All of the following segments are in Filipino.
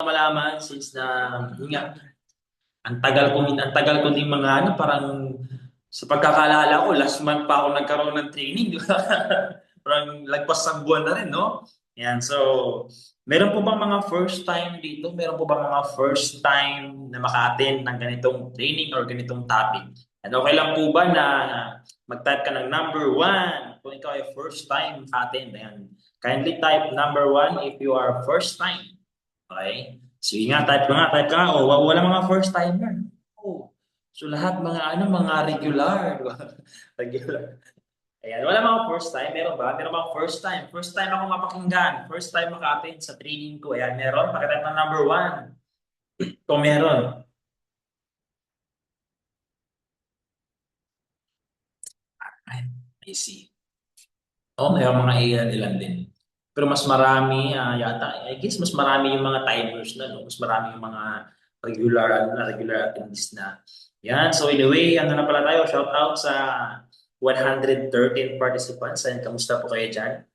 malaman since na yun nga, ang tagal ko din mga ano, parang sa pagkakalala ko, last month pa ako nagkaroon ng training, di ba? Parang lagpas ng buwan na rin, no? Yan, so, meron po bang mga first time dito? Meron po bang mga first time na maka-attend ng ganitong training or ganitong topic? And okay lang po ba na mag-type ka ng number one kung ikaw ay first time maka-attend? Ayan. Kindly type number one if you are first time. Okay? Sige nga, type ka nga. O, wala mga first timer. Oh. So lahat mga ano, mga regular, di ba? Regular. Ayan, wala mga first time, meron ba? Meron bang first time? First time ako mapakinggan. First time maka-attend sa training ko. Ayan, meron. Pakitype ng number one. Kung meron. Ay, I see. Oo, may mga ilan din. Pero mas marami yata, I guess mas marami yung mga timers na, no? Mas marami yung mga regular attendees na. Yan, so anyway, ano na pala tayo, shout out sa 113 participants. Ayan, kamusta po kayo dyan?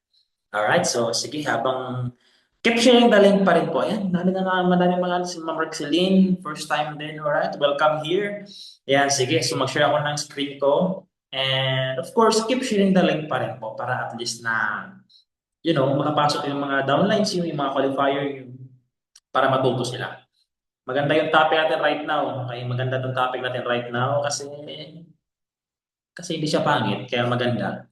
Alright, so sige, habang keep sharing the link pa rin po. Ayan, madami mga si Ma'am Rexeline, first time din. Alright, welcome here. Ayan, sige, so mag-share ako ng screen ko. And of course, keep sharing the link pa rin po para at least na, makapasok yung mga downlines, yung mga qualifier, yung, para matuto sila. Maganda yung topic natin right now. Okay, maganda yung topic natin right now kasi hindi siya pangit, kaya maganda.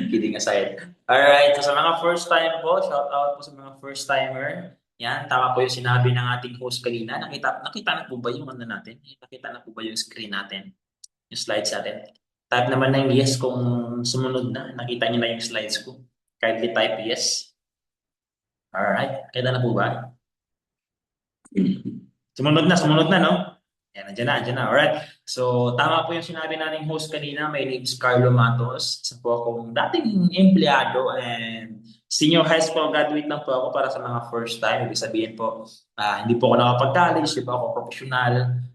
Kidding aside. Alright, so sa mga first time po, shout out po sa mga first timer. Yan, tama po yung sinabi ng ating host kanina. Nakita na po ba yung ano natin? Nakita na po ba yung screen natin? Yung slides natin? Type naman ng yes kung sumunod na. Nakita niyo na yung slides ko. Kindly type yes. Alright, kita na po ba? Sumunod na, no? Yan, andyan na. Alright. So, tama po yung sinabi nating host kanina. My name is Carlo Matos. Isa po akong dating empleyado and senior high school graduate lang po ako para sa mga first time. Ibig sabihin po, hindi po ako nakapag-college, hindi po ako professional.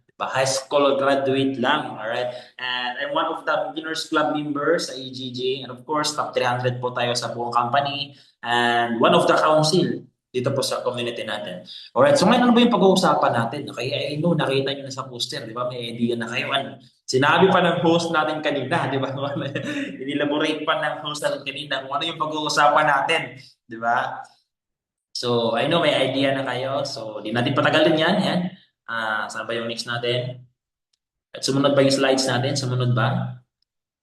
Diba? High school graduate lang. Alright. And I'm one of the beginners club members sa EGG. And of course, top 300 po tayo sa buong company. And one of the council dito po sa community natin. Alright, so ngayon ano ba yung pag-uusapan natin? Okay, I know, nakita nyo na sa poster, di ba? May idea na kayo. Ano? Sinabi pa ng host natin kanina, di ba? Inilaborate pa ng host natin kanina kung ano yung pag-uusapan natin, di ba? So, I know may idea na kayo. So, di natin patagalin yan. Yan. Saan ba yung next natin? At sumunod ba yung slides natin? Sumunod ba?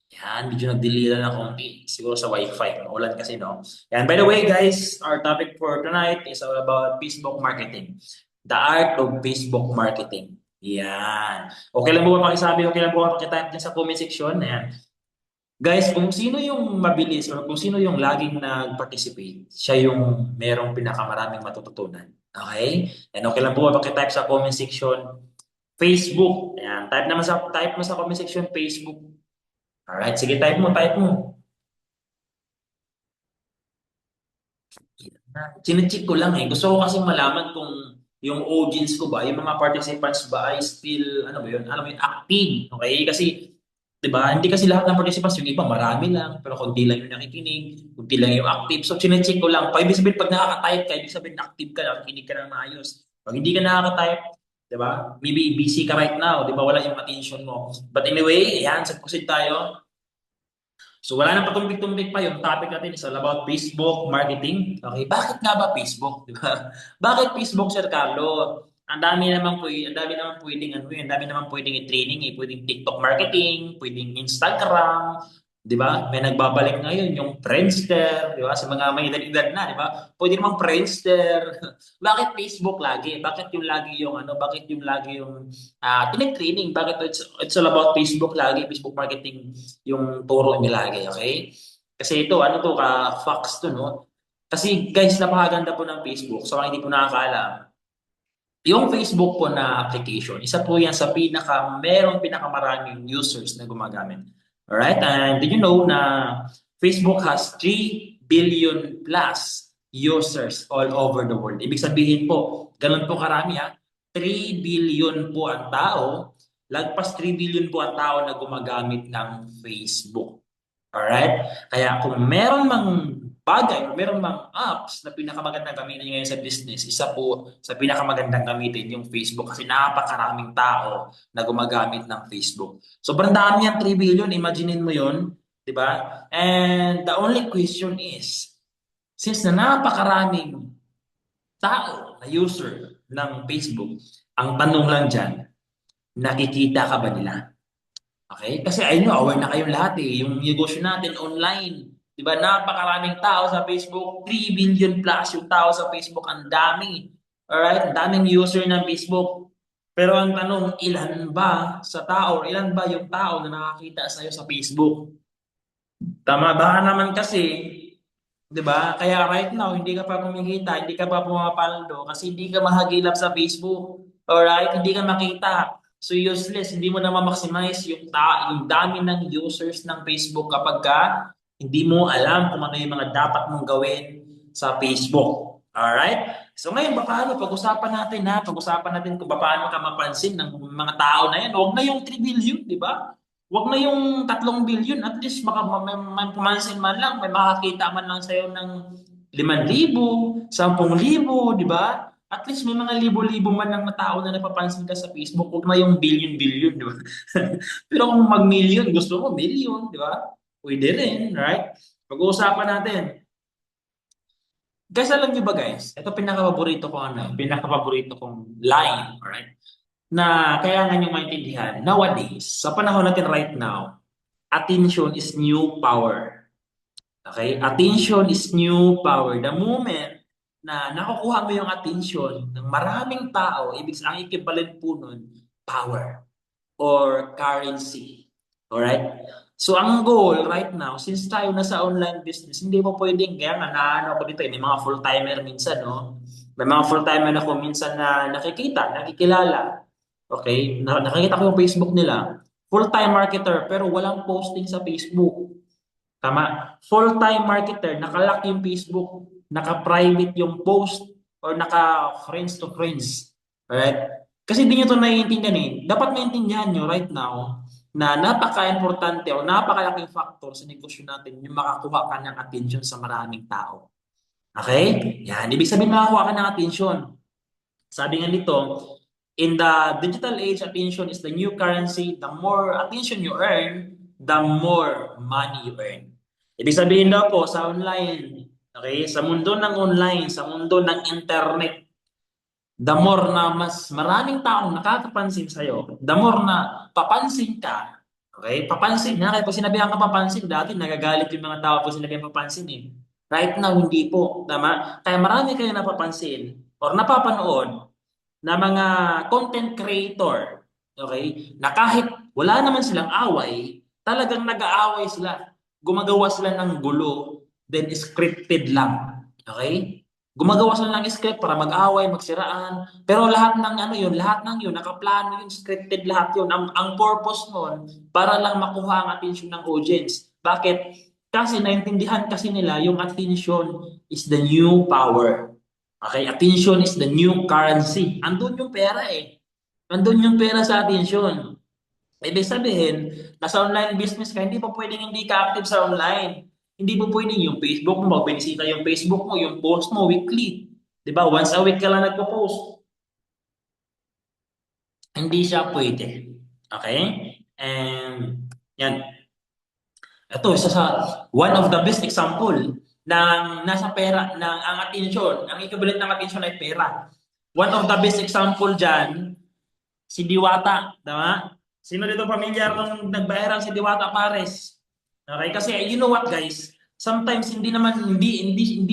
Yan, medyo nag-delay na konti. Siguro sa Wi-Fi. Maulan kasi, no? Yan. By the way, guys, our topic for tonight is all about Facebook marketing. The art of Facebook marketing. Yan. Okay lang po ba pakisabi? Okay lang po ba pakitype dyan sa comment section? Yan. Guys, kung sino yung mabilis or kung sino yung laging nag-participate, siya yung merong pinakamaraming matututunan. Okay? And okay lang po ba pakitype sa comment section? Facebook. Yan. Type mo sa comment section Facebook. Alright, sige, type mo. Chinecheck ko lang eh. Gusto ko kasi malaman kung yung audience ko ba, yung mga participants ba ay still, ano ba yun, alam mo yun, active. Okay? Kasi, di ba, hindi kasi lahat ng participants, yung iba marami lang, pero konti lang yung nakikinig, konti lang yung active. So, chinecheck ko lang. Ibig sabihin, pag nakaka-type ka, ibig sabihin, active ka, nakikinig ka ng maayos. Pag hindi ka nakaka-type, di ba, maybe busy ka right now, di ba, wala yung attention mo. But anyway, ayan, sa proceed tayo. So wala nang patumbik-tumbik pa yung topic natin is all about Facebook marketing. Okay, bakit nga ba Facebook, di ba? Bakit Facebook, Sir Carlo? Ang dami naman pwedeng ano, ang dami naman pwedeng i-training eh, pwedeng TikTok marketing, pwedeng Instagram, 'di ba? May nagbabalik ngayon yung Friendster, 'di ba? Sa mga may edad-edad na, 'di ba? Pwede namang Friendster. Bakit Facebook lagi? Bakit yung lagi yung training? Bakit it's all about Facebook lagi, Facebook marketing yung turo niya lagi, okay? Kasi ito, ano to, facts to, no? Kasi guys, napakaganda po ng Facebook. So, kung hindi po nakakaalam, yung Facebook po na application, isa po yan sa merong pinakamaraming users na gumagamit. Alright? And did you know na Facebook has 3 billion plus users all over the world? Ibig sabihin po, ganun po karami ha. 3 billion po ang tao, lagpas 3 billion po ang tao na gumagamit ng Facebook. Alright? Kaya kung meron mang bagay o meron bang apps na pinakamagandang gamitin ngayon sa business? Isa po sa pinakamagandang gamitin yung Facebook kasi napakaraming tao na gumagamit ng Facebook. Sobrang dami yan, 3 billion. Imaginein mo yun, di ba? And the only question is, since na napakaraming tao na user ng Facebook, ang tanong lang dyan, nakikita ka ba nila? Okay? Kasi I know, aware na kayong lahat eh. Yung negosyo natin online. Di ba? Napakaraming tao sa Facebook. 3 billion plus yung tao sa Facebook. Ang dami. Alright? Ang daming user ng Facebook. Pero ang tanong, ilan ba sa tao, ilan ba yung tao na nakakita sa'yo sa Facebook? Tama ba naman kasi, 'di ba? Kaya right now, hindi ka pa kumikita, hindi ka pa pumapaldo kasi hindi ka mahagilap sa Facebook. Alright? Hindi ka makita. So useless, hindi mo na ma-maximize yung dami ng users ng Facebook kapag ka hindi mo alam kung ano yung mga dapat mong gawin sa Facebook. Alright? So ngayon, paano? Pag-usapan natin ha, pag-usapan natin kung paano ka mapansin ng mga tao na yan. Huwag na yung 3 billion, di ba? Huwag na yung 3 billion, at least may pumansin man lang, may makakita man lang sa'yo ng 5,000, 10,000, di ba? At least may mga libo-libo man lang na tao na napapansin ka sa Facebook, huwag na yung billion-billion, di ba? Pero kung mag-million, gusto mo, million, di ba? Pwede rin, right? Pag-uusapan natin. Guys, alam niyo ba guys, ito pinaka-paborito ko ano, pinaka-paborito kong line, alright? Na kaya nga nyo maintindihan, nowadays, sa panahon natin right now, attention is new power. Okay? Attention is new power. The moment na nakukuha mo yung attention ng maraming tao, ibig sabihin, ang equivalent po nun, power or currency. Alright? So, ang goal right now, since tayo nasa online business, hindi mo pwedeng, kaya nga naano ako dito, may mga full-timer minsan, no? May mga full-timer ako minsan na nakikita, nakikilala. Okay? Nakikita ko yung Facebook nila. Full-time marketer, pero walang posting sa Facebook. Tama? Full-time marketer, nakalock yung Facebook, naka-private yung post, or naka-friends to friends. Alright? Kasi hindi nyo ito naiintindihan eh. Dapat maintindihan nyo right now na napaka-importante o napakalaking factor sa negosyo natin yung makakuha ka ng attention sa maraming tao. Okay? Yan. Ibig sabihin makakuha ka ng attention. Sabi nga nito, in the digital age, attention is the new currency. The more attention you earn, the more money you earn. Ibig sabihin daw po sa online, okay, sa mundo ng online, sa mundo ng internet, the more na mas maraming taong nakakapansin sa'yo, the more na papansin ka, okay? Papansin na, kaya pag sinabihan ka papansin, dati nagagalit yung mga tao pag sinabihan papansin eh. Right now, hindi po, tama? Kaya marami kayo napapansin or napapanood na mga content creator, okay? Na kahit wala naman silang away, talagang nag-aaway sila. Gumagawa sila ng gulo, then scripted lang. Okay? Gumagawa sila ng script para mag-away, magsiraan. Pero lahat ng ano yun, lahat ng yun, nakaplano yun, scripted lahat yun. Ang purpose nun, para lang makuha ang attention ng audience. Bakit? Kasi naintindihan kasi nila yung attention is the new power. Okay? Attention is the new currency. Andun yung pera eh. Andun yung pera sa attention. Ibig sabihin, nasa online business ka, hindi pa pwedeng hindi ka active sa online. Hindi po pwedeng yung Facebook mo, magbinisita yung Facebook mo, yung post mo weekly. 'Di ba? Once a week ka lang nagpo-post. Hindi siya pwede. Okay? And yan. Ito, isa sa one of the best example ng nasa pera, ng ang attention, ang equivalent ng attention ay pera. One of the best example dyan, si Diwata. Tama? Sino dito pamilyar kung nag-viral si Diwata Pares? Okay, kasi you know what guys, sometimes hindi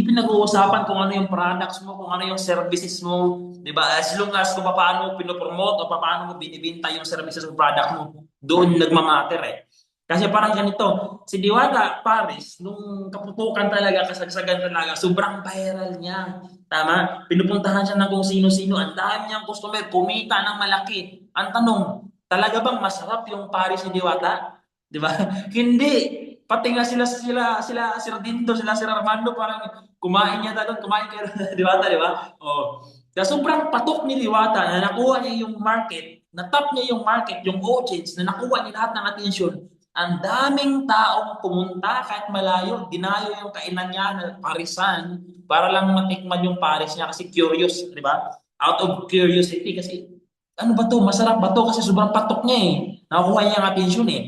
pinag-uusapan kung ano yung products mo, kung ano yung services mo, 'di ba? As long as kung paano mo pinopromote o paano mo binibenta yung services o product mo, doon nagmamatter eh. Kasi parang ganito, si Diwata Pares, nung kaputukan talaga, kasagsagan talaga, sobrang viral niya. Tama? Pinupuntahan siya ng kung sino-sino, ang dami niyang customer, kumita ng malaki. Ang tanong, talaga bang masarap yung Pares ni Diwata? 'Di ba? Hindi. Pati nga sila Sir Dindo, sila Sir Armando parang kumain niya doon, kumain kay Diwata, 'di ba? Oh. Kaya sobrang patok ni Diwata na nakuha niya yung market, na top niya yung market, yung audience, na nakuha niya lahat ng attention. ang daming taong pumunta kahit malayo, dinayo yung kainan niya na parisan para lang matikman yung pares niya kasi curious, di ba? Out of curiosity kasi ano ba to? Masarap ba to? Kasi sobrang patok niya eh. Nakukuha niya yung attention eh.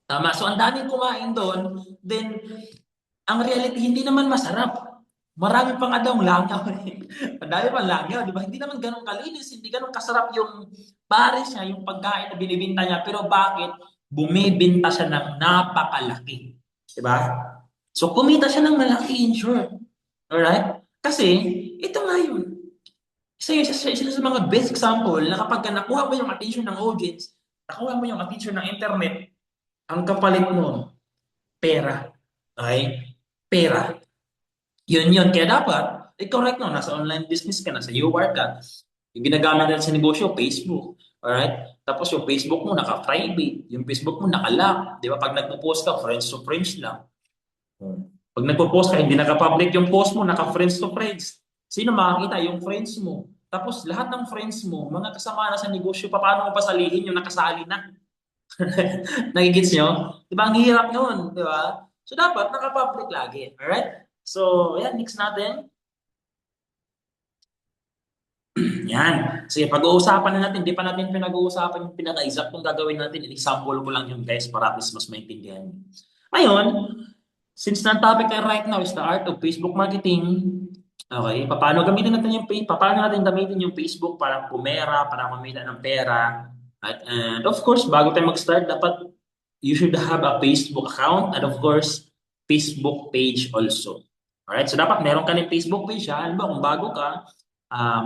Tama. So ang daming kumain doon, then ang reality hindi naman masarap. Marami pa nga daw langaw eh. Ang dami pa langaw, di ba? Hindi naman ganun kalinis, hindi ganun kasarap yung pares niya, yung pagkain na binibinta niya. Pero bakit? Bumibinta siya ng napakalaki. Di ba? So kumita siya ng malaki in short. Alright? Kasi, ito nga yun. Isa sa mga best example na kapag nakuha mo yung attention ng audience, nakuha mo yung attention ng internet, ang kapalit mo, pera. Okay? Pera. Yun. Kaya dapat, correct no, nasa online business ka, nasa UR ka. Yung ginagamit natin sa negosyo, Facebook. Alright? Tapos yung Facebook mo naka-private. Yung Facebook mo naka-lock. Di ba? Pag nagpo-post ka, friends to friends lang. Pag nagpo-post ka, hindi naka-public yung post mo, naka-friends to friends. Sino makakita? Yung friends mo. Tapos lahat ng friends mo, mga kasama na sa negosyo, paano mo pasalihin yung nakasali na? Nagigits nyo? Di ba? Ang hirap nun. Di ba? So dapat naka-public lagi. Alright? So, yan, next natin. Yan. Sige, pag-uusapan na natin, di pa natin pinag-uusapan yung pinaka-exact kung gagawin natin. Example ko lang yung guys para at least mas maintindihan. Ngayon, since na topic na right now is the art of Facebook marketing, okay, paano gamitin natin yung paano natin gamitin yung Facebook para pumera, para kumita ng pera. At and of course, bago tayo mag-start, dapat you should have a Facebook account and of course, Facebook page also. Alright, so dapat meron ka ng Facebook page. Ha? Alam mo, kung bago ka,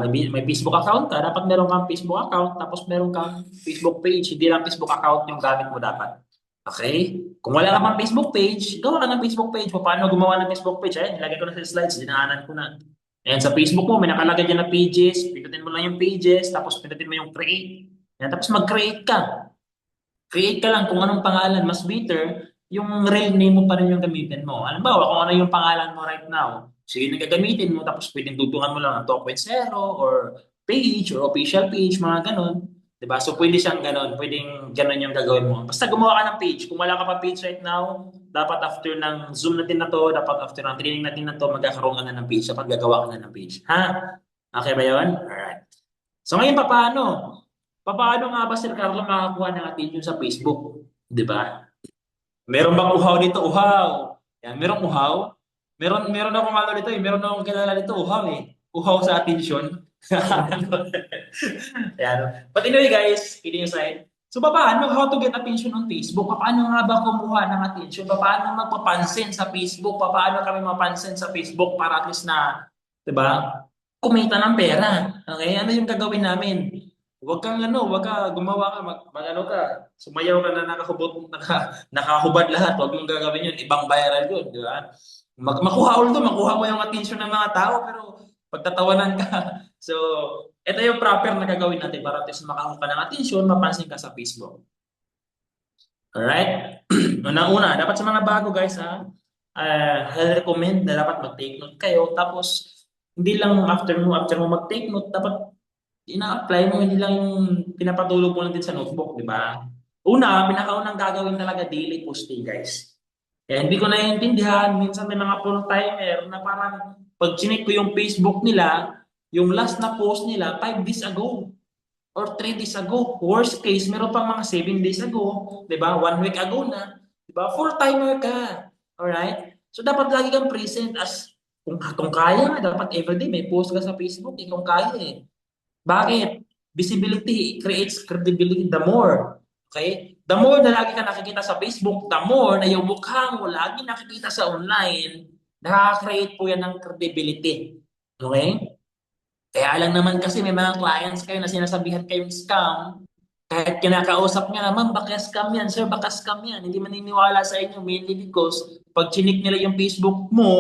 may Facebook account ka, dapat meron kang Facebook account, tapos meron kang Facebook page. Hindi lang Facebook account yung gamit mo dapat. Okay? Kung wala ka pang Facebook page, gawa ka ng Facebook page. Paano gumawa ng Facebook page? Ayan, nilagay ko na sa slides, dinaanan ko na. Ayan, sa Facebook mo, may nakalagay dyan na pages. Pindutin mo lang yung pages, tapos pindutin mo yung create. Ayan, tapos mag-create ka. Create ka lang kung anong pangalan. Mas better, yung real name mo pa rin yung gamitin mo. Halimbawa, kung ano yung pangalan mo right now, sige na gagamitin mo, tapos pwedeng tutungan mo lang ng 2.0 or page or official page, mga ganon. Diba? So, pwede siyang ganon. Pwedeng ganon yung gagawin mo. Basta gumawa ka ng page. Kung wala ka pa page right now, dapat after ng Zoom natin na to, dapat after ng training natin na to, magkakaroon ka na ng page. Dapat gagawa ka na ng page. Ha? Okay ba yun? Alright. So, ngayon pa paano? Paano nga ba Sir Carlo makakuha ng attention sa Facebook? 'Di ba? Meron bang uhaw dito? Uhaw. Yan, merong uhaw. Meron akong ano dito, eh. Meron akong kilala dito, uhaw eh. Uhaw sa attention. Yan. But anyway guys, kidding aside. So paano how to get attention on Facebook? Paano nga ba kumuha ng attention? Paano magpapansin sa Facebook? Paano kami mapansin sa Facebook para at least na, 'di ba? Kumita ng pera. Okay? Ano yung gagawin namin? Huwag ka gumawa ka, ano ka, sumayaw ka na nakahubad lahat. Huwag mong gagawin yun. Ibang viral yun, di ba? Makuha mo yung attention ng mga tao, pero pagtatawanan ka. So, ito yung proper na gagawin natin para at least makakuha ka ng attention, mapansin ka sa Facebook. Alright? Una-una, dapat sa mga bago guys, I recommend na dapat mag-take note kayo. Tapos, hindi lang after mo mag-take note, dapat ina-apply mo, hindi lang yung pinapatulog mo lang din sa notebook, di ba? Pinakaunang gagawin talaga daily posting, guys. Kaya hindi ko naiintindihan, minsan may mga full-timer na parang pag chinek ko yung Facebook nila, yung last na post nila, 5 days ago or 3 days ago. Worst case, meron pang mga 7 days ago, di ba? 1 week ago na. Di ba? Full-timer ka. Alright? So, dapat lagi kang present as kung kaya nga, dapat everyday may post ka sa Facebook, kung kaya eh. Bakit? Visibility creates credibility the more. Okay? The more na lagi ka nakikita sa Facebook, the more na yung mukha mo lagi nakikita sa online, nakaka-create po yan ng credibility. Okay? Kaya lang naman kasi may mga clients kayo na sinasabihan kayong scam, kahit kinakausap niya naman, baka scam yan, sir, baka scam yan. Hindi maniniwala sa inyo mainly because pag chinik nila yung Facebook mo,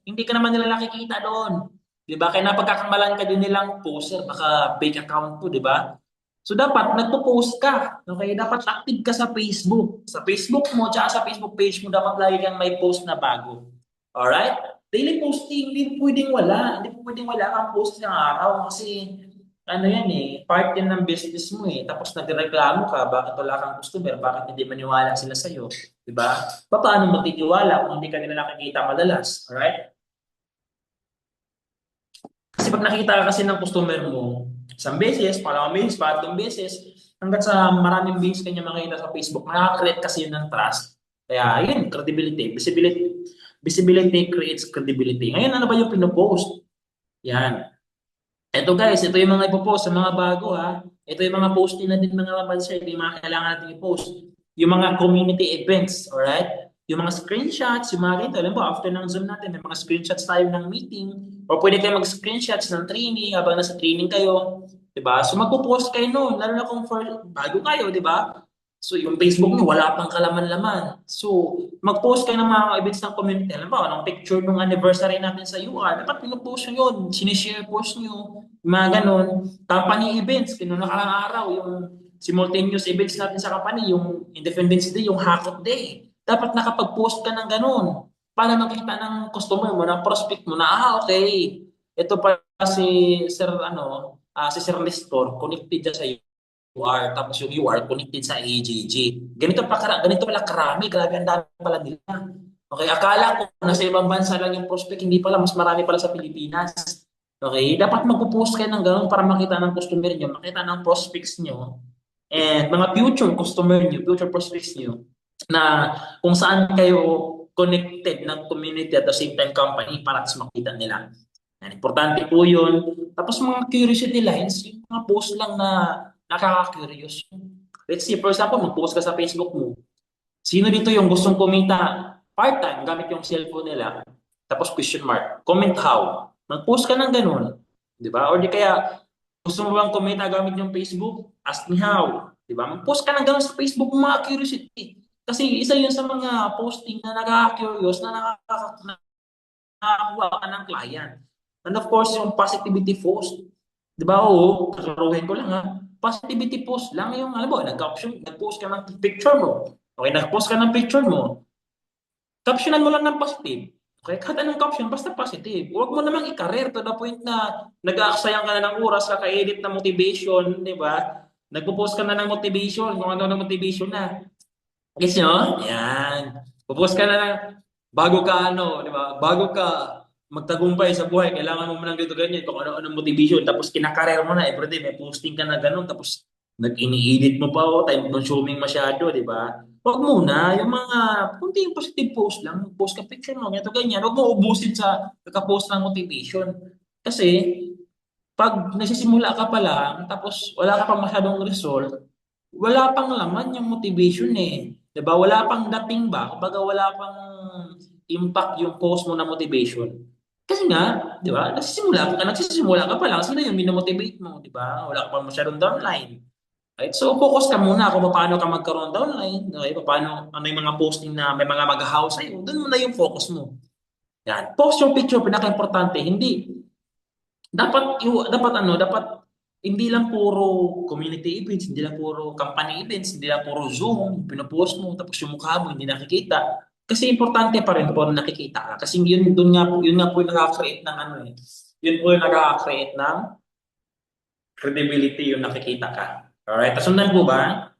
hindi ka naman nila nakikita doon. Di ba? Kaya napagkakamalan ka din nilang poster, baka fake account to, di ba? So dapat nagpo-post ka. Okay? Dapat active ka sa Facebook. Sa Facebook mo, tsaka sa Facebook page mo, dapat lagi kang may post na bago. Alright? Daily posting, hindi pwedeng wala. Hindi pwedeng wala kang post ng araw kasi ano yan eh, part yan ng business mo eh. Tapos nagreklamo ka, bakit wala kang customer, bakit hindi maniwala sila sa'yo, di ba? Paano magtitiwala kung hindi ka nila nakikita madalas, alright? Kasi pag nakita ka kasi ng customer mo, isang beses, pangalawang beses, pangatlong beses, hanggang sa maraming beses kanya makita sa Facebook, makaka-create kasi yun ng trust. Kaya yun, credibility. Visibility creates credibility. Ngayon, ano ba yung pinopost? Yan. Ito guys, ito yung mga ipopost sa mga bago ha. Ito yung mga posting natin mga mabanser, ito yung mga kailangan natin i-post. Yung mga community events, alright? Yung mga screenshots, yung mga ganito. Alam mo, after ng Zoom natin, may mga screenshots tayo ng meeting. O pwede kayo mag-screenshots ng training habang nasa training kayo. Diba? So magpo-post kayo noon, lalo na kung for, bago kayo, diba? So yung Facebook niyo, wala pang kalaman-laman. So mag-post kayo ng mga events ng community. Alam ba, anong picture ng anniversary natin sa UR, dapat pinupost nyo yun, sinishare post nyo, mga ganon. Company events, kino nakarang araw, yung simultaneous events natin sa company, yung Independence Day, yung Hackett Day. Dapat nakapag-post ka ng ganon para makita ng customer mo, ng prospect mo na, okay, ito pa si Sir, si Sir Nestor, connected dyan sa UR, tapos yung UR connected sa AJG. Ganito pala karami, grabe ang dami pala nila. Okay, akala ko nasa ibang bansa lang yung prospect, hindi pala, mas marami pala sa Pilipinas. Okay, dapat magpo-post kayo ng gano'n para makita ng customer nyo, makita ng prospects nyo, and mga future customer nyo, future prospects nyo, na kung saan kayo connected ng community at the same time company para mas makita nila. Yan, importante po yun. Tapos mga curiosity lines, yung mga post lang na nakaka-curious. Let's see, for example, mag-post ka sa Facebook mo. Sino dito yung gustong kumita part-time gamit yung cellphone nila? Tapos question mark. Comment how. Mag-post ka ng ganun. Di ba? Or di kaya, gusto mo bang kumita gamit yung Facebook? Ask me how. Di ba? Mag-post ka ng ganun sa Facebook mo, mga curiosity. Kasi isa yun sa mga posting na nakaka-curious, na nakakakuha ka ng client. And of course, yung positivity post. Di ba? Oo, kakaruhin ko lang ha. Positivity post lang yung, alam mo, nag-post ka ng picture mo. Okay, nag-post ka ng picture mo. Captionan mo lang ng positive. Okay, kahit anong caption, basta positive. Huwag mo namang i-career to the point na nag-aaksayang ka na ng oras, kaka-edit na motivation, di ba? Nagpo-post ka na ng motivation, kung ano ng motivation na. Gets nyo? Yan. Pupost ka na ng, bago ka di ba? Bago ka magtagumpay sa buhay, kailangan mo ng ganito ganyan, kung ano motivation, tapos kinakareer mo na, everyday may posting ka na ganun, tapos nag-ini-edit mo pa, time consuming masyado, di ba? Huwag muna, yung mga, kunting positive post lang, post ka picture mo, ganito ganyan, huwag mo ubusin sa kaka-post ng motivation. Kasi, pag nagsisimula ka pa lang, tapos wala ka pang masyadong result, wala pang laman yung motivation eh. 'Di ba? Wala pang dating ba? Kumbaga wala pang impact yung post mo na motivation. Kasi nga, 'di ba? Nagsisimula ka pa lang, sino yung minomotivate mo, 'di ba? Wala ka pang masyadong downline. Right? So focus ka muna kung paano ka magkaroon downline, okay? Paano ano yung mga posting na may mga mag-house sa'yo. Doon muna yung focus mo. Yan. Post yung picture, pinaka-importante. Hindi dapat hindi lang puro community events, hindi lang puro company events, hindi lang puro Zoom, pinopost mo tapos yung mukha mo hindi nakikita. Kasi importante pa rin po na nakikita ka. Kasi yun nga po yung nakaka-create ng Yun po yung nakaka-create ng credibility yung nakikita ka. Alright, nasundan po ba?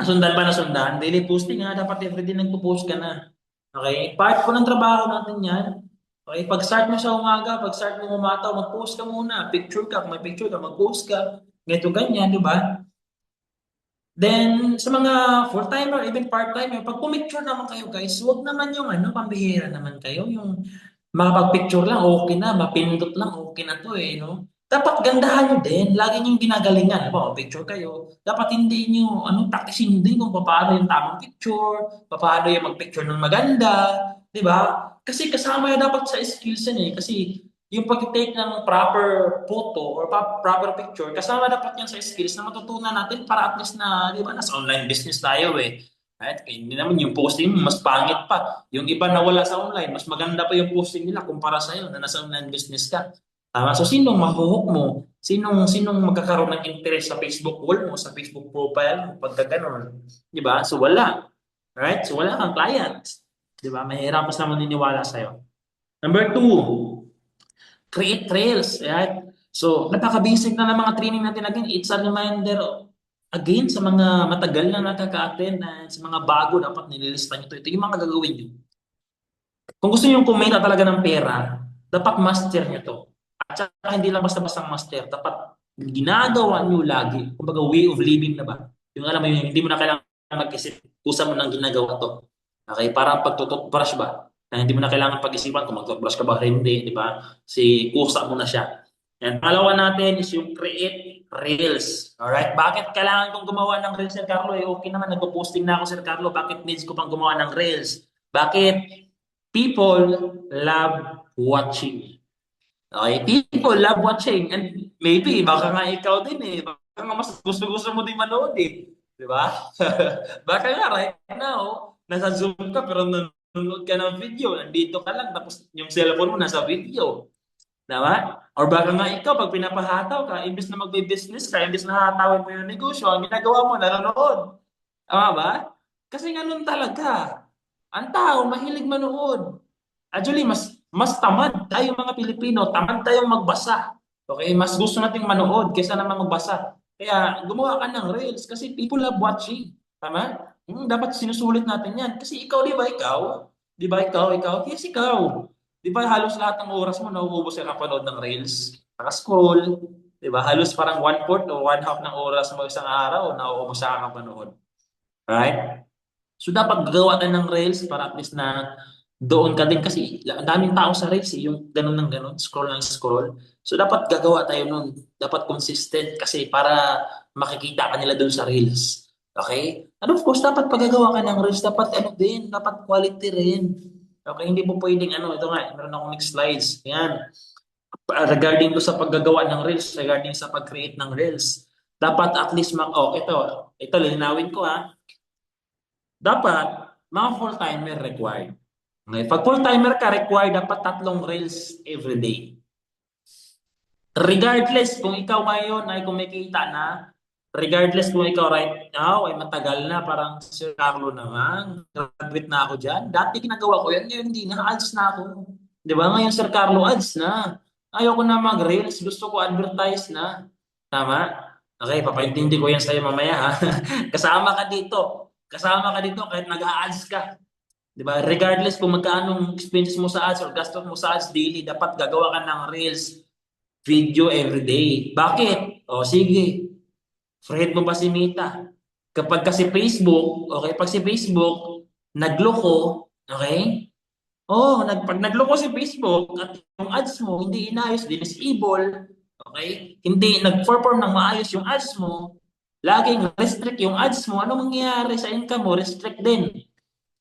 Nasundan ba nasundan? Daily posting nga, dapat everyday nagpo-post ka na. Okay? Part po ng trabaho natin yan. Okay? Pag-start mo sa umaga, pag-start mo umataw, mag-post ka muna. Picture ka, kung may picture ka, mag-post ka. Ganito, ganyan, di ba? Then, sa mga full-timer, even part-timer, pag pumicture naman kayo guys, huwag naman yung pambihira naman kayo. Yung makapag-picture lang, okay na. Mapindot lang, okay na to eh, no? Dapat gandahan nyo din. Lagi nyo ginagalingan. Halimbawa, picture kayo. Dapat hindi nyo, practicing nyo din kung paano yung tamang picture, paano yung mag-picture ng maganda, di ba? Kasi kasama yan dapat sa skills yan eh. Kasi yung pag-take ng proper photo or proper picture, kasama dapat yan sa skills na matutunan natin para at least na, di ba, nasa online business tayo eh. Right? Kaya hindi naman yung posting mo, mas pangit pa. Yung iba na wala sa online, mas maganda pa yung posting nila kumpara sa'yo na nasa online business ka. Tama? So, sinong mahuhook mo? Sinong magkakaroon ng interest sa Facebook wall mo, sa Facebook profile mo, pagka ganun? Di ba? So, wala. Right? So, wala kang clients. Di ba? Mahirap mas naman niniwala sa'yo. Number two, create trails. Right? So, napaka-basic na ng mga training natin. Again, it's a reminder again sa mga matagal na nakaka-attend na sa mga bago dapat nililista nyo ito. Ito yung mga gagawin nyo. Kung gusto nyo kumita talaga ng pera, dapat master nyo to. At saka hindi lang basta-basta master, dapat ginagawa nyo lagi. Kumbaga way of living na ba? Yung alam mo yun, hindi mo na kailangan mag-isip kusa mo nang ginagawa to. Okay, parang pagtututbrush ba? Na hindi mo na kailangan pag-isipan kung mag-toothbrush ka ba o hindi, di ba? Si kusa mo na siya. And pangalawa natin is yung create reels. Alright? Bakit kailangan kong gumawa ng reels, Sir Carlo? Eh, okay naman, nagpo-posting na ako, Sir Carlo. Bakit needs ko pang gumawa ng reels? Bakit? People love watching. Okay? People love watching. And maybe, baka nga ikaw din eh. Baka nga mas gusto-gusto mo din manood eh. Di ba? Baka nga right now, nasa Zoom ka pero nanonood ka ng video. Nandito ka lang tapos yung cellphone mo nasa video. Diba? Or baka nga ikaw, pag pinapahataw ka, imbes na magbe-business ka, imbes na hahatawin mo yung negosyo, ang ginagawa mo, nanonood. Tama ba? Kasi ganun talaga. Ang tao, mahilig manood. Actually, mas tamad tayo mga Pilipino, tamad tayong magbasa. Okay? Mas gusto nating manood kaysa naman magbasa. Kaya gumawa ka ng reels kasi people love watching. Tama? Dapat sinusulit natin yan. Kasi ikaw, di ba ikaw? Di ba ikaw? Yes, ikaw. Di ba halos lahat ng oras mo nauubos sa kapanood ng reels? Naka-scroll. Di ba? Halos parang one-fourth o one-half ng oras mo isang araw nauubos sa kakapanood. Right? So dapat gagawa tayo ng reels para at least na doon ka din kasi ang daming tao sa reels eh, yung ganun ng ganun, scroll ng scroll. So dapat gagawa tayo nun. Dapat consistent kasi para makikita ka nila doon sa reels. Okay? And of course, dapat paggagawa ka ng reels, dapat ano din, dapat quality rin. Okay, hindi mo pwedeng ano, ito nga, meron akong next slides. Yan. Regarding do sa paggagawa ng reels, regarding sa pag-create ng reels, dapat at least ito linawin ko ha. Dapat, mga full-timer required. Okay? Pag full-timer ka, required dapat 3 reels every day. Regardless kung ikaw ngayon ay kumikita na, regardless kung ikaw right now ay matagal na, parang Sir Carlo naman, graduate na ako dyan. Dati ginagawa ko yan, ngayon hindi na, ads na ako. Di ba? Ngayon Sir Carlo, ads na. Ayoko na mag-reels, gusto ko advertise na. Tama? Okay, papaintindi ko yan sa'yo mamaya ha. Kasama ka dito. Kasama ka dito kahit nag-a-ads ka. 'Di ba? Regardless kung magkano expenses mo sa ads or gastos mo sa ads daily, dapat gagawa ka ng reels, video every day. Bakit? O sige, friend mo ba si Mita? Kapag kasi Facebook, okay, pag si Facebook nagloko, okay? Pag nagloko si Facebook at yung ads mo hindi inayos, disable, okay? Hindi nag-perform ng maayos yung ads mo, laging restrict yung ads mo, ano mangyayari sa income mo? Restrict din.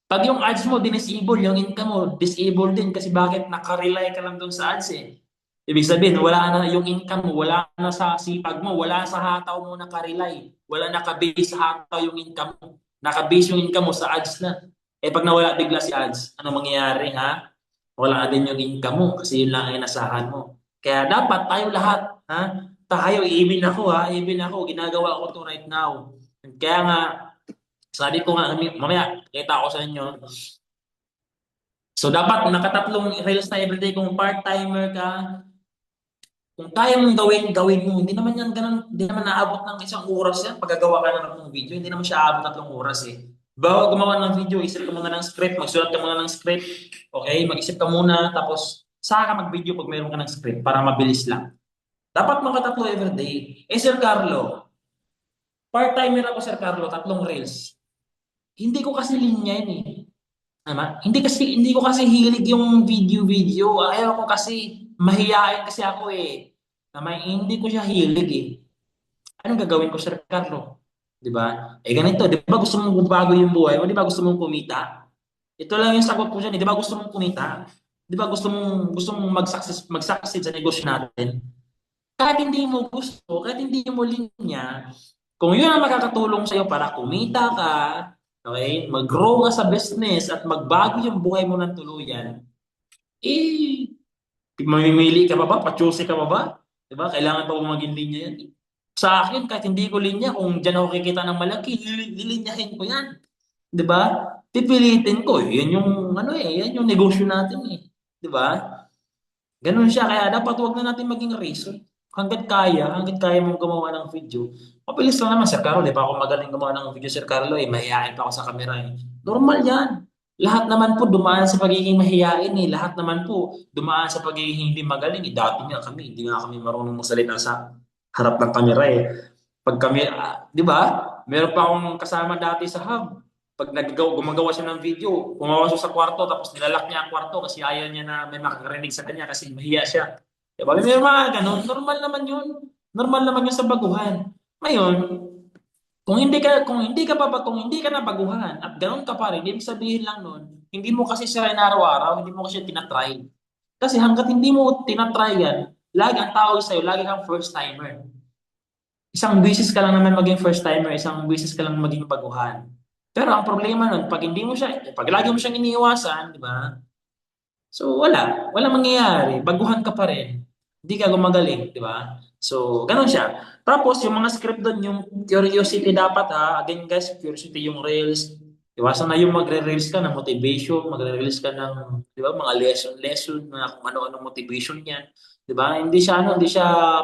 Pag yung ads mo disable, yung income mo disable din kasi bakit nakarely ka lang doon sa ads eh. Ibig sabihin, wala na yung income mo, wala na sa sipag mo, wala sa hataw mo nakarely. Wala nakabase sa hataw yung income mo. Nakabase yung income mo sa ads na. Eh pag nawala bigla si ads, ano mangyayari ha? Wala na din yung income mo kasi yun lang ay nasahan mo. Kaya dapat tayo lahat, ha? Tayo, even ako ha, even ako, ginagawa ko to right now. Kaya nga, sabi ko nga, mamaya, kita ko sa inyo. So, dapat nakatatlong reels na everyday kung part-timer ka. Kung kaya mong gawin, gawin mo. Hindi naman yan ganun, hindi naman naabot ng 1 oras yan. Pagkagawa ka ng video, hindi naman siya aabot 3 oras eh. Bago gumawa ng video, isip ka muna ng script, magsulat ka muna ng script. Okay, mag-isip ka muna, tapos saka ka mag-video pag mayroon ka ng script para mabilis lang. Dapat makatatlo everyday. Eh, Sir Carlo, part-timer ako, Sir Carlo, 3 reels. Hindi ko kasi linya yan eh. Tama? Hindi ko kasi hilig yung video-video. Ayaw ko kasi mahihain kasi ako eh. Tama? Hindi ko siya hilig eh. Anong gagawin ko, Sir Carlo? 'Di ba? Eh ganito, 'di ba gusto mong bago yung buhay mo? 'Di ba gusto mong kumita? Ito lang yung sagot ko diyan, eh. 'Di ba gusto mong kumita? 'Di ba gusto mong mag-succeed sa negosyo natin? Kahit hindi mo gusto, kahit hindi mo linya, kung yun ang makakatulong sa'yo para kumita ka, okay, mag-grow ka sa business at magbago yung buhay mo ng tuluyan, eh, mamimili ka pa ba? Pachoose ka pa ba? Diba? Kailangan pa ba maging linya yan? Sa akin, kahit hindi ko linya, kung dyan ako kikita ng malaki, lilinyahin ko yan. Diba? Pipilitin ko. Yan yung, yan yung negosyo natin eh. Diba? Ganun siya. Kaya dapat wag na natin maging reason. hangga't kaya mong gumawa ng video, mabilis lang naman, Sir Carlo. Di pa ako magaling gumawa ng video, Sir Carlo, eh. Mahihain pa ako sa camera, eh. Normal yan. Lahat naman po dumaan sa pagiging mahiyain, eh. Lahat naman po dumaan sa pagiging hindi magaling, eh. Dati nga kami, hindi nga kami marunong magsalita sa harap ng camera, eh. Pag kami, di ba? Meron pa akong kasama dati sa hub. Pag gumagawa siya ng video, gumawa siya sa kwarto, tapos nilalak niya ang kwarto kasi ayaw niya na may makakarinig sa kanya kasi mahiya siya. Diba? May mga ganun. Normal naman yun. Normal naman yun sa baguhan. Ngayon, kung hindi ka na baguhan at ganun ka pa rin, ibig sabihin lang nun, hindi mo kasi siya inaraw-araw, hindi mo kasi tinatry. Kasi hanggat hindi mo tinatry yan, lagi ang tawag sa'yo, lagi kang first timer. Isang beses ka lang naman maging first timer, isang beses ka lang maging baguhan. Pero ang problema nun, pag hindi mo siya, pag lagi mo siyang iniiwasan, di ba? So wala mangyayari. Baguhan ka pa rin. Hindi ka gumagaling, di ba? So, ganun siya. Tapos, yung mga script doon, yung curiosity dapat ha. Again guys, curiosity yung reels. Iwasan na yung magre-reels ka ng motivation, magre-reels ka ng, di ba, mga lesson, mga kung ano-ano motivation yan. Di ba? Hindi siya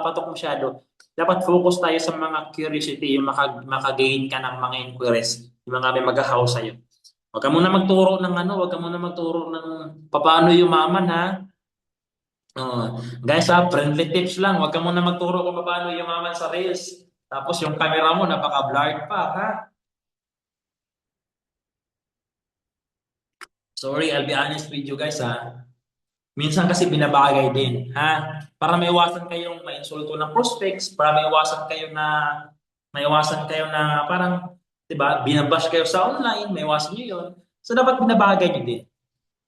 patok masyado. Dapat focus tayo sa mga curiosity, yung makagain ka ng mga inquiries, yung mga may mag-how sa'yo. Huwag ka muna magturo ng ano, huwag ka muna magturo ng paano yumaman ha. Oh, guys ha, friendly tips lang. Huwag ka muna magturo kung paano yumaman sa Reels. Tapos yung camera mo napaka-blurred pa ha. Sorry, I'll be honest with you guys ha. Minsan kasi binabagay din ha. Para maiwasan kayong mainsulto ng prospects, para maiwasan kayo na parang 'di ba, binabash kayo sa online, maiwasan niyo 'yon. So dapat binabagay niyo din.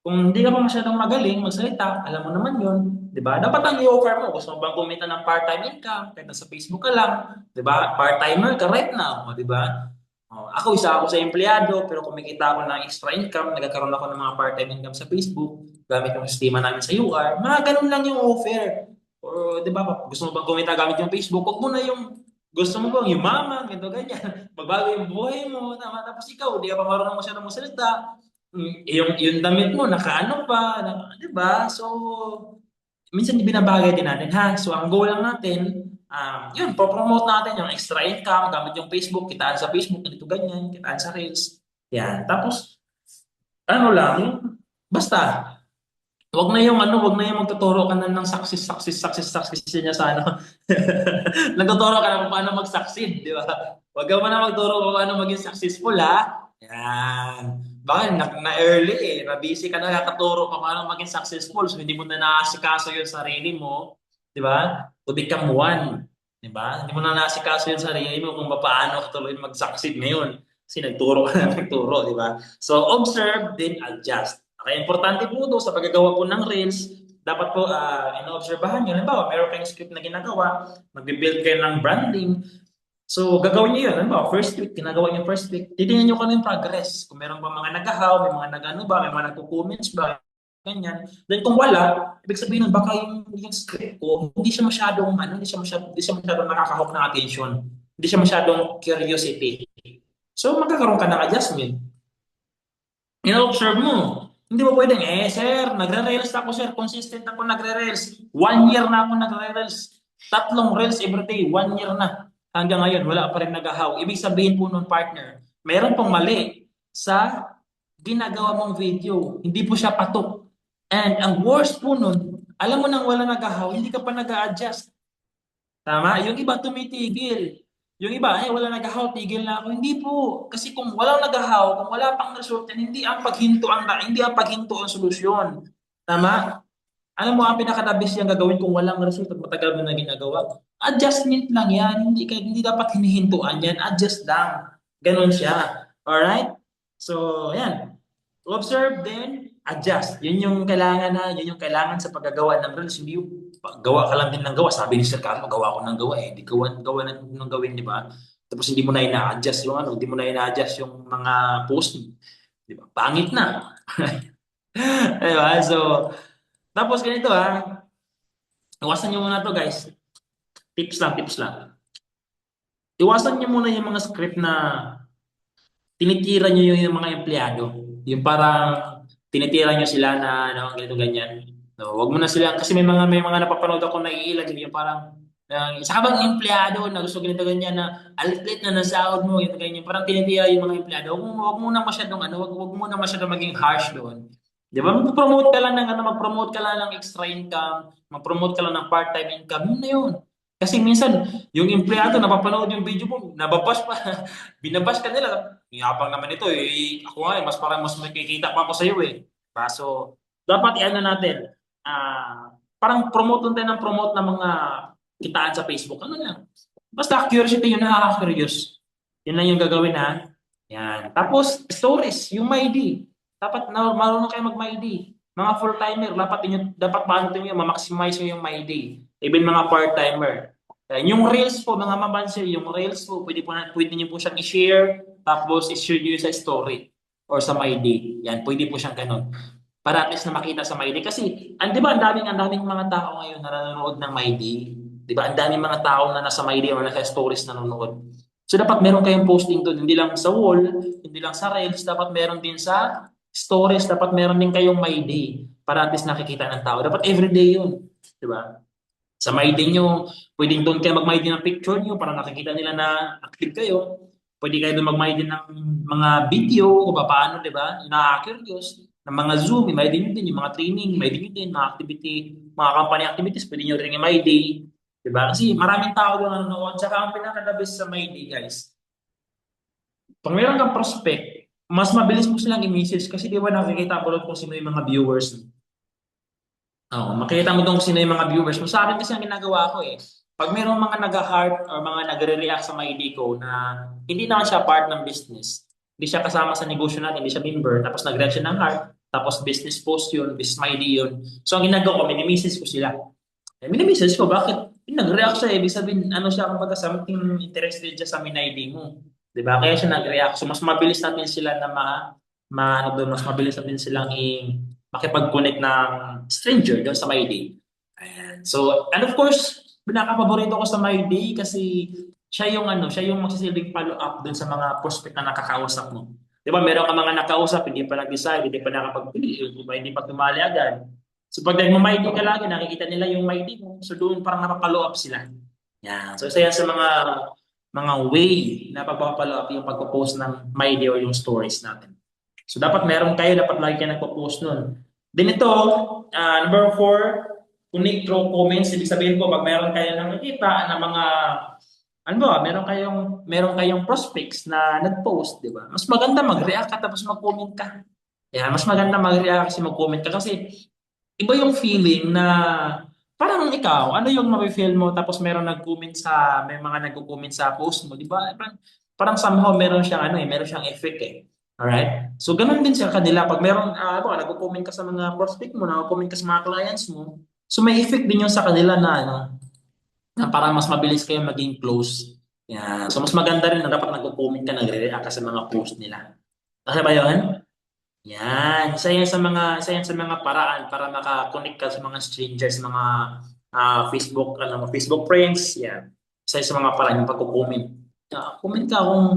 Kung hindi ka pa masyadong magaling magsalita, alam mo naman yun, di ba? Dapat ang i-offer mo, gusto mo bang kumita ng part-time income, kahit nasa Facebook ka lang, di ba? Part-timer ka right now, di ba? Ako, isa ako sa empleyado, pero kumikita ako ng extra income, nagkakaroon ako ng mga part-time income sa Facebook, gamit yung sistema namin sa UR, mga ganun lang yung offer. O, di ba, gusto mo bang kumita gamit yung Facebook, huwag mo na yung gusto mo bang yumaman, ganito, ganyan. Magbago yung buhay mo, tapos ikaw, di ka pa marunong masyadong magsalita, yung damit mo, nakaano pa, 'di ba? So, minsan binabagay din natin, ha? So, ang goal lang natin, yun, promote natin yung extra income gamit yung Facebook, kitaan sa Facebook, ganito ganyan, kitaan sa Reels. Yan. Tapos, ano lang, basta, wag na yung magtuturo ka na ng success niya sa ano. Nagtuturo ka na kung paano mag-succeed, di ba? Wag ka na magturo kung paano maging successful, ha? Yan. Baka na-early eh, na-busy ka na nakaturo kung paano maging successful, so hindi mo na naasikaso yung sarili mo, di ba? To become one, di ba? Hindi mo na naasikaso yung sarili mo kung paano ka tuloy mag-succeed ngayon. Kasi nagturo ka na nagturo, di ba? So, observe, then adjust. Kaya importante po ito sa paggagawa po ng Reels, dapat po inoobserbahan nyo. Halimbawa, meron kayong script na ginagawa, magbe-build kayo ng branding. So, gagawin nyo yun. Halimbawa, first week, ginagawa nyo first week, titingnan nyo kung ano yung progress. Kung meron ba mga nag-how, may mga nag-ano ba, may mga nagko-comments ba, ganyan. Then kung wala, ibig sabihin nun, baka yung script ko, hindi siya masyadong, hindi siya masyadong nakakahawak ng attention. Hindi siya masyadong curiosity. So, magkakaroon ka ng adjustment. In-observe mo. Hindi mo pwedeng, sir, nagre-reels ako, sir. Consistent ako nagre-reels. 1 year na ako nagre-reels. 3 reels every day. 1 year na. Hanggang ngayon, wala pa rin nag-ahaw. Ibig sabihin po nun, partner, meron pong mali sa ginagawa mong video. Hindi po siya patok. And ang worst po nun, alam mo nang wala nag-ahaw, hindi ka pa nag-a-adjust. Tama? Yung iba tumitigil. Yung iba, wala nag-ahaw, tigil na ako. Hindi po. Kasi kung walang nag-ahaw, kung wala pang resulta, hindi ang paghinto ang solusyon. Tama? Alam mo, ang pinaka-the-best yung gagawin kung walang resulta at matagal mo na ginagawa. Adjustment lang yan. Hindi dapat hinihintuan yan. Adjust lang. Ganon siya. Alright? So, yan. Observe, then adjust. Yun yung kailangan sa paggagawa ng rules. Hindi yung gawa ka lang din ng gawa. Sabi ni Sir Carlo, gawa ko ng gawa eh. Di gawa na ng gawin, di ba? Tapos hindi mo na ina-adjust yung ano, hindi mo na ina-adjust yung mga post. Di ba? Pangit na. Di ba? So, tapos ganito ha. Iwasan nyo muna to guys. Tips lang. Iwasan nyo muna yung mga script na tinitira nyo yung mga empleyado. Yung parang tinitira nyo sila na ano, ganito ganyan. No, wag mo na sila kasi may mga napapanood ako na iilan yung parang Isa ka bang empleyado na gusto ganito ganyan na alit-lit na nasahod mo, yung ganyan, parang tinitira yung mga empleyado. Huwag mo na masyadong wag mo na masyadong maging harsh doon. 'Di ba? Mag-promote ka lang ng mag-promote ka lang ng extra income, mag-promote ka lang ng part-time income, yun na yun. Kasi minsan, yung empleyado napapanood yung video mo, nababash pa, binabash ka nila. Yabang naman ito eh. Ako nga eh, mas parang mas makikita pa ako sa iyo eh. Diba? So, dapat i-ano natin, parang promote lang tayo ng promote ng mga kitaan sa Facebook. Ano lang. Basta curiosity, yun nakaka-curious. Yun lang yung gagawin ha. Yan. Tapos, stories, yung MyD. Dapat na marunong kayo mag-MyD. Mga full-timer, dapat paano nyo ma-maximize nyo yung MyD. Even mga part-timer. Yung Reels po, mga mabanser, yung Reels po, pwede nyo po siyang i-share, tapos i-share nyo sa story or sa MyD. Yan, pwede po siyang ganun. Para at least na makita sa MyD. Kasi, di ba, ang daming mga tao ngayon na nanonood ng MyD. Di ba, ang daming mga tao na nasa MyD or nasa stories nanonood. So, dapat meron kayong posting doon. Hindi lang sa wall, hindi lang sa Reels, dapat meron din sa stories, dapat meron din kayong MyD para at least nakikita ng tao. Dapat everyday yun. Di ba? Sa MyD nyo, pwedeng doon kayo mag-MyD ng picture nyo para nakikita nila na active kayo. Pwede kayo doon mag-MyD ng mga video kung paano, di ba? Nakaka-curious. Ng mga Zoom, MyD nyo din. Yung mga training, MyD nyo din. Mga activity, mga company activities, pwede nyo rin i-MyD. Di ba? Kasi maraming tao doon nanonood. Tsaka ang pinaka-the-best sa MyD, guys, pag meron kang prospect, mas mabilis mo silang i-message kasi di ba nakikita mo doon kung sino yung mga viewers. Oo, makikita mo doon kung sino yung mga viewers mo. Sa akin kasi ang ginagawa ko eh, pag mayroong mga nag-heart or mga nagre-react sa mga ID ko na hindi naman siya part ng business, hindi siya kasama sa negosyo natin, hindi siya member, tapos nag-react siya ng heart, tapos business post yun, business my ID yun. So ang ginagawa ko, minimises ko sila. Minimises ko, bakit? Nag-react siya, ibig sabihin, ano siya, kumbaga something interested siya sa min-ID mo. Di ba? Kaya siya nag-react. So mas mabilis natin sila na ano doon, mas mabilis natin silang makipag-connect ng stranger doon sa MyD. Ayan. So, and of course, pinaka-paborito ko sa MyD kasi siya yung magsisilbing follow-up doon sa mga prospect na nakakausap mo. Di ba, meron ka mga nakausap, hindi pa nag-decide, hindi pa nakapagpili, hindi pa tumali agad. So, pag nagma-MyD ka lagi, nakikita nila yung MyD mo. So, doon parang napapalo up sila. Yan. So, isa yan sa mga way na pagpapalo up yung pagpo-post ng MyD or yung stories natin. So, dapat meron kayo, dapat lagi kayo nagpo-post nun. Then ito, number 4, connect through comments. Ibig sabihin po, pag meron kayo nakikita na mga, ano ba, meron kayong prospects na nag-post, di ba? Mas maganda mag-react ka tapos mag-comment ka. Yan, mas maganda mag-react kasi mag-comment ka kasi iba yung feeling na parang ikaw, ano yung mafe-feel mo tapos may mga nagko-comment sa post mo, di ba? Parang somehow meron siyang effect eh. Alright? So, ganun din sa kanila. Pag meron, nagko-comment ka sa mga prospect mo, nagko-comment ka sa mga clients mo, so may effect din yun sa kanila na parang mas mabilis kayo maging close. Yeah. So, mas maganda rin na dapat nagko-comment ka, nagre-react ka sa mga post nila. Kasi ba yun? Yan, isa yan sa mga paraan para makakonect ka sa mga strangers, mga Facebook friends, yan. Isa yan sa mga paraan yung pagko-comment. Comment ka kung,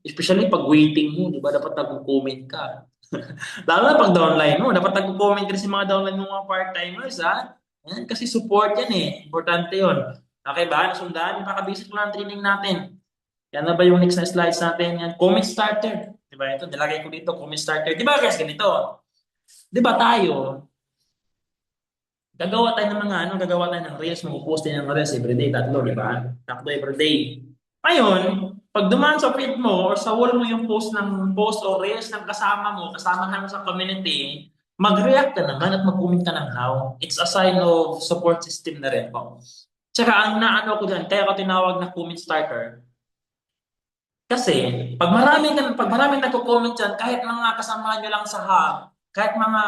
especially pag waiting mo, di ba, dapat nagko-comment ka. Lalo na pag downline mo, dapat nagko-comment ka rin sa mga downline mo mga part-timers, ha? Yan, kasi support yan eh. Importante yon. Okay ba? Nasundan, napaka-basic lang ang training natin. Yan na ba yung next na slides natin? Yan, comment starter. Diba ito? Nilagay ko dito, comment starter. Diba guys, ganito? Diba tayo? Gagawa tayo ng reels, mag-post tayo ng reels everyday, tatlo, diba? Tatlo everyday. Ngayon, pag dumaan sa feed mo or sa wall mo yung post o reels ng kasamahan mo sa community, mag-react ka naman at mag-comment ka ng how. It's a sign of support system na rin po. Tsaka ang naano ko dyan, kaya ko tinawag na comment starter. Kasi, pag marami nagko-comment dyan, kahit mga kasama nyo lang sa hub, kahit mga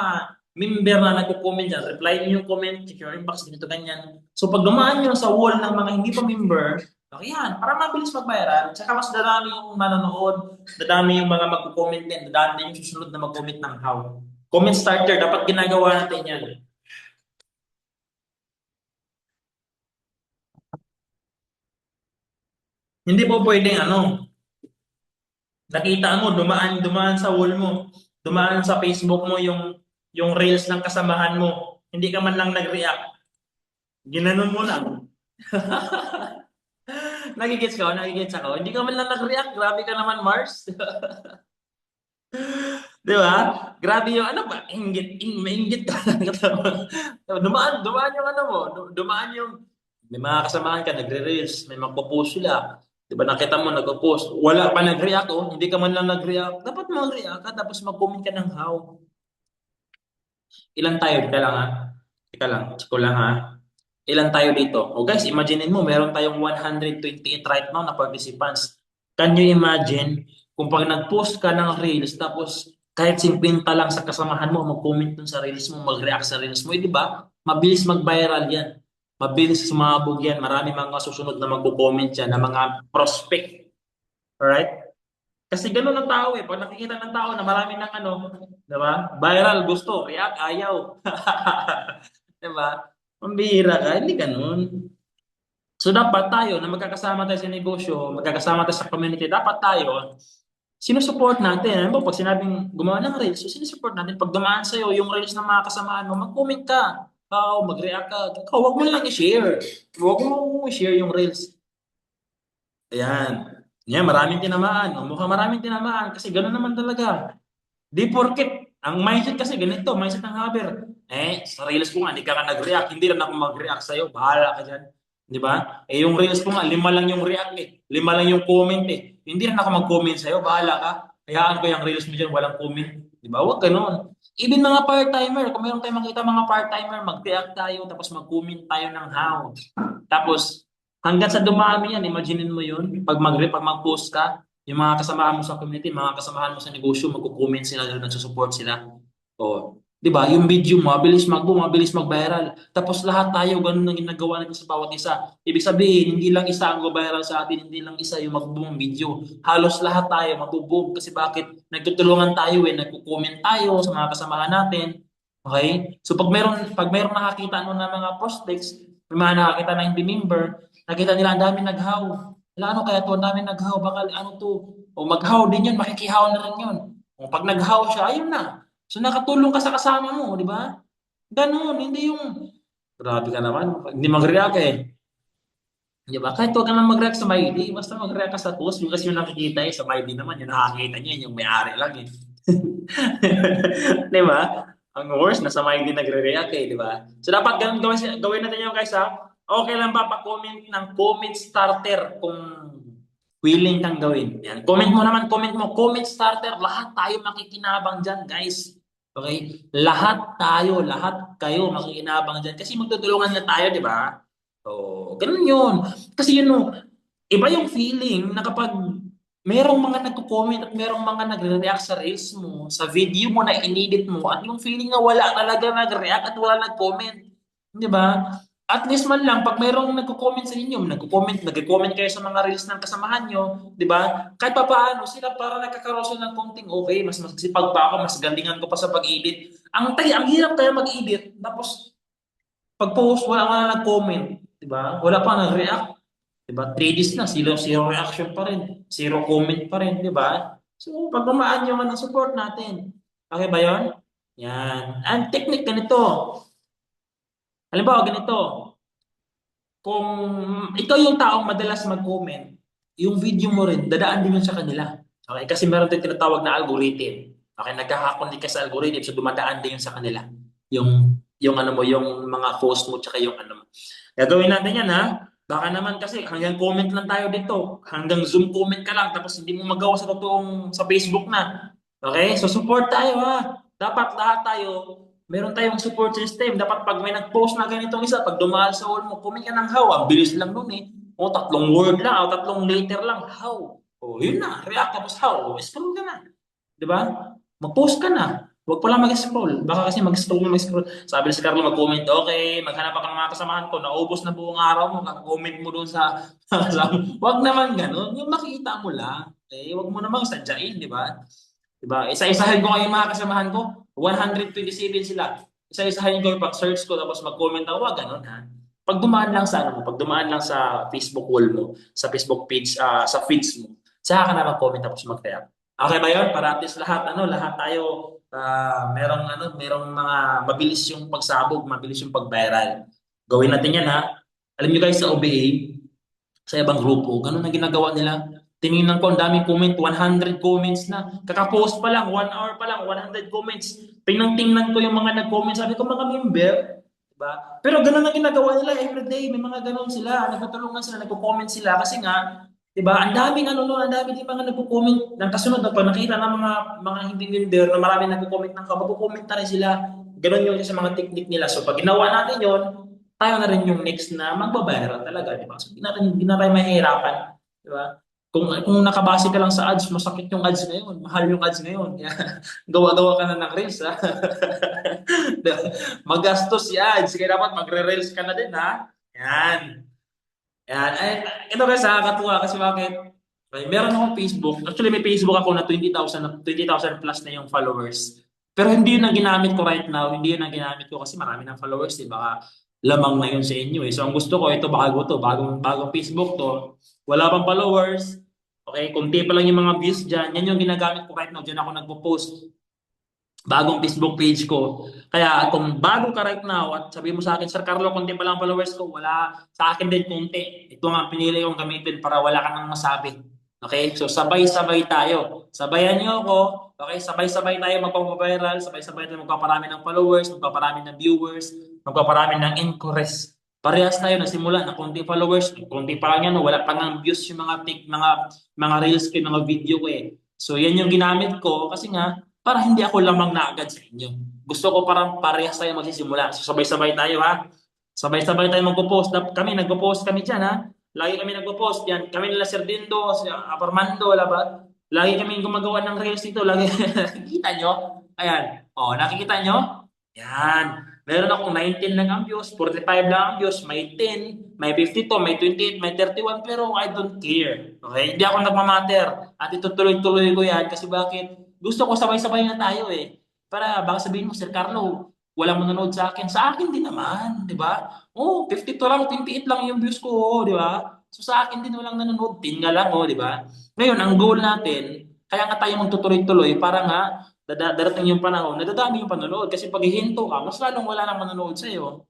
member na nagko-comment dyan, reply nyo yung comment, check your inbox, ganito, ganyan. So, pag dumaan nyo sa wall ng mga hindi pa member, okay yan, para mabilis magbayaran, tsaka mas dadami yung manonood, dadami yung mga magko-comment din, dadami din yung susunod na mag-comment ng how. Comment starter, dapat ginagawa natin yan. Hindi po pwedeng nakita mo, dumaan sa wall mo, dumaan sa Facebook mo yung reels ng kasamahan mo. Hindi ka man lang nag-react. Ginanon mo lang. Nagigets ko, nagigets ako. Hindi ka man lang nag-react. Grabe ka naman, Mars. Di ba? Grabe yung ano ba? Mainggit ka. Dumaan yung ano mo. Dumaan yung, may mga kasamahan ka, nagre-reels, may magpo-post sila. Di ba nakita mo, nagpo-post. Wala pa nag-react, oh. Hindi ka man lang nag-react. Dapat mag-react ka, tapos mag-comment ka ng how. Ilan tayo? Teka lang ha. Teka lang, check ko lang ha. Ilan tayo dito? O guys, imaginein mo, meron tayong 128 right now na participants. Can you imagine kung pag nag-post ka ng reels tapos kahit 50 lang sa kasamahan mo, mag-comment dun sa reels mo, mag-react sa reels mo, di ba? Mabilis mag-viral yan. Mabilis sumabog yan. Marami mga susunod na magko-comment yan na mga prospect. Alright? Kasi ganun ang tao eh. Pag nakikita ng tao na marami ng ano, di ba? Viral, gusto. React, ayaw. Di ba? Pambihira ka, hindi ganun. So dapat tayo na magkakasama tayo sa negosyo, magkakasama tayo sa community, dapat tayo, sinusupport natin. Ano ba, pag sinabing gumawa ng reels, so sinusupport natin. Pag dumaan sa'yo yung reels ng mga kasamaan mo, mag-comment ka. Mag-react ka. Ikaw, huwag mo lang i-share. Huwag mo i-share yung reels. Ayan. Yan, maraming tinamaan. Mukhang maraming tinamaan kasi gano'n naman talaga. Di porket, ang mindset kasi ganito, mindset ng haber. Sa reels ko nga, hindi ka nga nag-react, hindi lang ako mag-react sa'yo, bahala ka dyan. Di ba? Yung reels ko nga, 5 lang yung react eh. 5 lang yung comment eh. Hindi lang ako mag-comment sa'yo, bahala ka. Hayaan ko yung reels mo dyan, walang comment. Di ba? Huwag ganun. Even mga part-timer, kung meron tayong makita mga part-timer, mag-react tayo, tapos mag-comment tayo ng how. Tapos, hanggang sa dumami yan, imaginein mo yun, pag mag-post ka, yung mga kasamahan mo sa community, mga kasamahan mo sa negosyo, magko-comment sila, nagsusupport sila. O, 'di ba? Yung video mo, mabilis mag-viral. Tapos lahat tayo ganun ang ginagawa natin sa bawat isa. Ibig sabihin, hindi lang isa ang go-viral sa atin, hindi lang isa yung mag-boom video. Halos lahat tayo magbo-boom kasi bakit? Nagtutulungan tayo nagko-comment tayo sa mga kasamahan natin. Okay? So pag meron nakakita ano na mga prospects, may mga nakakita na hindi member, nakita nila ang dami naghaw. Wala ano kaya to, ang dami naghaw, baka ano to. O maghaw din yun, makikihaw na rin yun. O pag naghaw siya, ayun na. So nakatulong ka sa kasama mo, di ba? Ganun, hindi yung grabe ka naman, hindi mag-react eh. Di ba? Kahit huwag ka naman mag-react sa Maidi, basta mag-react ka sa post, yung kasi yung nakikita eh, sa Maidi naman, yung nakakita niya, yung may-ari lang eh. Di ba? Ang worst, nasa Maidi nagre-react eh, di ba? So dapat ganun gawin natin yung guys ha. Okay lang ba pa-comment ng comment starter kung willing kang gawin. Yan. Comment mo naman, comment starter. Lahat tayo makikinabang dyan, guys. Okay? Lahat tayo, lahat kayo makikinabang dyan. Kasi magtutulungan na tayo, di ba? So, ganun yun. Kasi yun, no, iba yung feeling na kapag merong mga nagko-comment at merong mga nagre-react sa reels mo, sa video mo na inedit mo, at yung feeling na wala talaga nag-react at wala nag-comment. Di ba? At least man lang, pag mayroong nagko-comment sa inyo, nagko-comment kayo sa mga reels ng kasamahan nyo, di ba? Kahit pa paano, sila para nagkakaroon sila ng konting okay, mas masipag pa ako, mas galingan ko pa sa pag-edit. Ang hirap kaya mag-edit, tapos pag-post, wala nag-comment, di ba? Wala pa nag-react, di ba? 3 days na, zero reaction pa rin, zero comment pa rin, di ba? So, pag dumaan yung support natin, okay ba yun? Yan. Ang technique ganito, halimbawa ganito, kung ikaw yung taong madalas mag-comment, yung video mo rin, dadaan din yun sa kanila. Okay? Kasi meron tayong tinatawag na algorithm. Okay? Nagkakakundi ka sa algorithm, so dumadaan din yun sa kanila. Yung ano mo, yung mga post mo, tsaka yung ano mo. Gagawin natin yan ha. Baka naman kasi hanggang comment lang tayo dito. Hanggang Zoom comment ka lang, tapos hindi mo magawa sa totoong sa Facebook na. Okay? So support tayo ha. Dapat lahat tayo meron tayong support system. Dapat pag may nag-post na ganitong isa, pag dumaan sa wall mo, comment ka ng how. Ang bilis lang nun eh. O, 3 word lang, o 3 letter lang, how. O, yun na, react tapos how. O, scroll ka na. Di ba? Mag-post ka na. Huwag pa lang mag-scroll. Baka kasi mag-scroll. Sabi ni si Carlo, mag-comment, okay, maghanap ako ng mga kasamahan ko, naubos na buong araw mo, mag-comment mo doon sa... Huwag naman ganun. Yung makita mo lang. Eh, huwag mo namang sadyain, di ba? Diba? Isa-isahin ko kayo mga kasamahan ko. 127 sila. Isa-isahin ko yung pag-search ko tapos mag-comment ako. Wag ganun ha. Pag dumaan lang sa ano mo, pag dumaan lang sa Facebook wall mo, sa Facebook page, sa feeds mo, saka ka na mag-comment tapos mag-react. Okay ba 'yon? Para at least lahat tayo merong mga mabilis yung pagsabog, mabilis yung pag-viral. Gawin natin 'yan ha. Alam niyo guys, sa OBA, sa ibang grupo, ganun ang ginagawa nila. Tinignan ko, ang daming comment, 100 comments na. Kakapost pa lang, 1 hour pa lang, 100 comments. Tingnan ko yung mga nag-comment, sabi ko mga member, diba? Pero ganun ang ginagawa nila everyday, may mga ganun sila, nagtutulungan sila, nagko-comment sila, kasi nga, diba, ang daming ano, no, ang daming din mga nagko-comment ng kasunod na pag nakita ng mga hindi member na marami nagko-comment ng magko-comment na rin sila. Ganun yun sa mga technique nila. So pag ginawa natin yon, tayo na rin yung next na magbabayaran talaga, di ba? So, hindi na tayo mahihirapan, di ba? Kung nakabase ka lang sa ads, masakit yung ads ngayon, mahal yung ads ngayon. Kaya gawa-gawa ka na ng reels, ha? Magastos si ads, kaya dapat magre-reels ka na din, ha? Yan. Yan. Ay, ito guys, nakakatuwa kasi bakit? Ay, meron akong Facebook. Actually, may Facebook ako na 20,000 plus na yung followers. Pero hindi yun ang ginamit ko right now. Hindi yun ang ginamit ko kasi marami ng followers. Eh. Baka lamang na yun sa inyo. Eh. So, ang gusto ko, ito bago to. Bagong Facebook to. Wala pang followers. Okay, kunti pa lang yung mga views dyan. Yan yung ginagamit ko right now. Diyan ako nagpo-post bagong Facebook page ko. Kaya kung bago ka right now at sabi mo sa akin, Sir Carlo, konti pa lang followers ko, wala sa akin din konti. Ito nga pinili kong gamitin para wala ka nang masabi. Okay? So sabay-sabay tayo. Sabayan niyo ako. Okay? Sabay-sabay tayo magpapaviral, sabay-sabay tayo magpaparami ng followers, magpaparami ng viewers, magpaparami ng inquiries. Parehas tayo nagsimula na konti followers, konti pa lang yan, wala pa nga views yung mga reels ko, yung mga video ko eh. So yan yung ginamit ko kasi nga para hindi ako lamang na agad sa inyo. Gusto ko parang parehas tayo magsisimula. So, sabay-sabay tayo ha. Sabay-sabay tayo magpo-post. Kami, nagpo-post kami dyan ha. Lagi kami nagpo-post yan. Kami nila Sir Dindo, si Aparmando, wala ba? Lagi kami gumagawa ng reels dito. Lagi, nakikita nyo? Ayan. O, nakikita nyo? Yan. Meron akong 19 lang ang views, 45 lang ang views, may 10, may 52, may 28, may 31, pero I don't care. Okay? Hindi ako nagmamatter. At itutuloy-tuloy ko yan kasi bakit? Gusto ko sabay-sabay na tayo eh. Para baka sabihin mo, Sir Carlo, walang manonood sa akin. Sa akin din naman, di ba? Oh, 52 lang, 28 lang yung views ko, oh, di ba? So sa akin din walang nanonood, 10 nga lang, oh, di ba? Ngayon, ang goal natin, kaya nga tayo magtutuloy-tuloy para nga darating yung panahon, nadadami yung panonood. Kasi pag hihinto ka, mas lalong wala nang manonood sa'yo.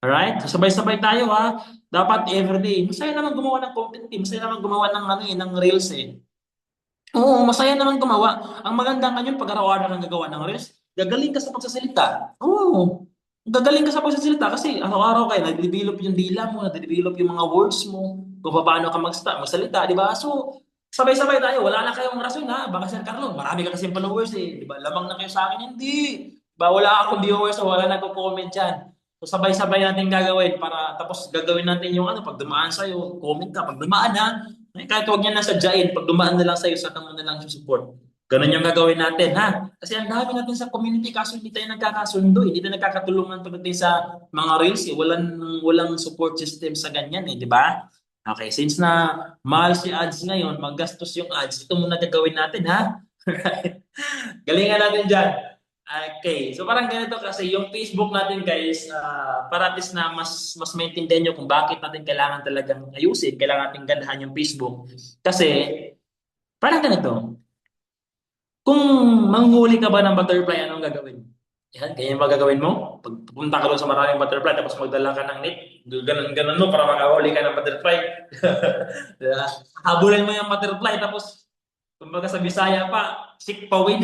Alright? So, sabay-sabay tayo ha. Dapat everyday. Masaya naman gumawa ng content team. Masaya naman gumawa ng, ano, ng reels eh. Oo, masaya naman gumawa. Ang maganda ngayon, pag araw-araw kang gagawa ng reels, gagaling ka sa pagsasalita. Oo. Gagaling ka sa pagsasalita kasi araw-araw kayo, nade-develop yung dila mo, nade-develop yung mga words mo, kung paano ka magsalita, di ba? So, sabay-sabay tayo. Wala na kayong rason ha. Baka Sir Carlo, marami ka kasing followers eh. Di ba? Lamang na kayo sa akin. Hindi. Di ba? Wala akong viewers o wala nagko-comment dyan. So, sabay-sabay natin gagawin para tapos gagawin natin yung ano, pag dumaan sa'yo, comment ka. Pag dumaan ha, kahit huwag niya nasa dyain, pag dumaan na lang sa'yo, saka mo na lang support. Ganun yung gagawin natin, ha? Kasi ang dami natin sa community, kaso hindi tayo nagkakasundo, hindi tayo nagkakatulungan pagdating sa mga reels, eh. Walang support system sa ganyan, eh, di ba? Okay, since na mahal si ads ngayon, maggastos yung ads, ito muna gagawin natin, ha? Galingan natin dyan. Okay, so parang ganito kasi yung Facebook natin guys, para at least na mas maintindihan nyo kung bakit natin kailangan talagang ayusin, kailangan natin gandahan yung Facebook. Kasi parang ganito, kung manghuli ka ba ng butterfly, anong gagawin mo? Yan, ganyan ba gagawin mo? Pag pupunta ka doon sa maraming butterfly, tapos magdala ka ng net, ganun mo para makahuli ka ng butterfly. Diba? Habulin mo yung butterfly, tapos kumbaga sa Bisaya pa, sikpawin.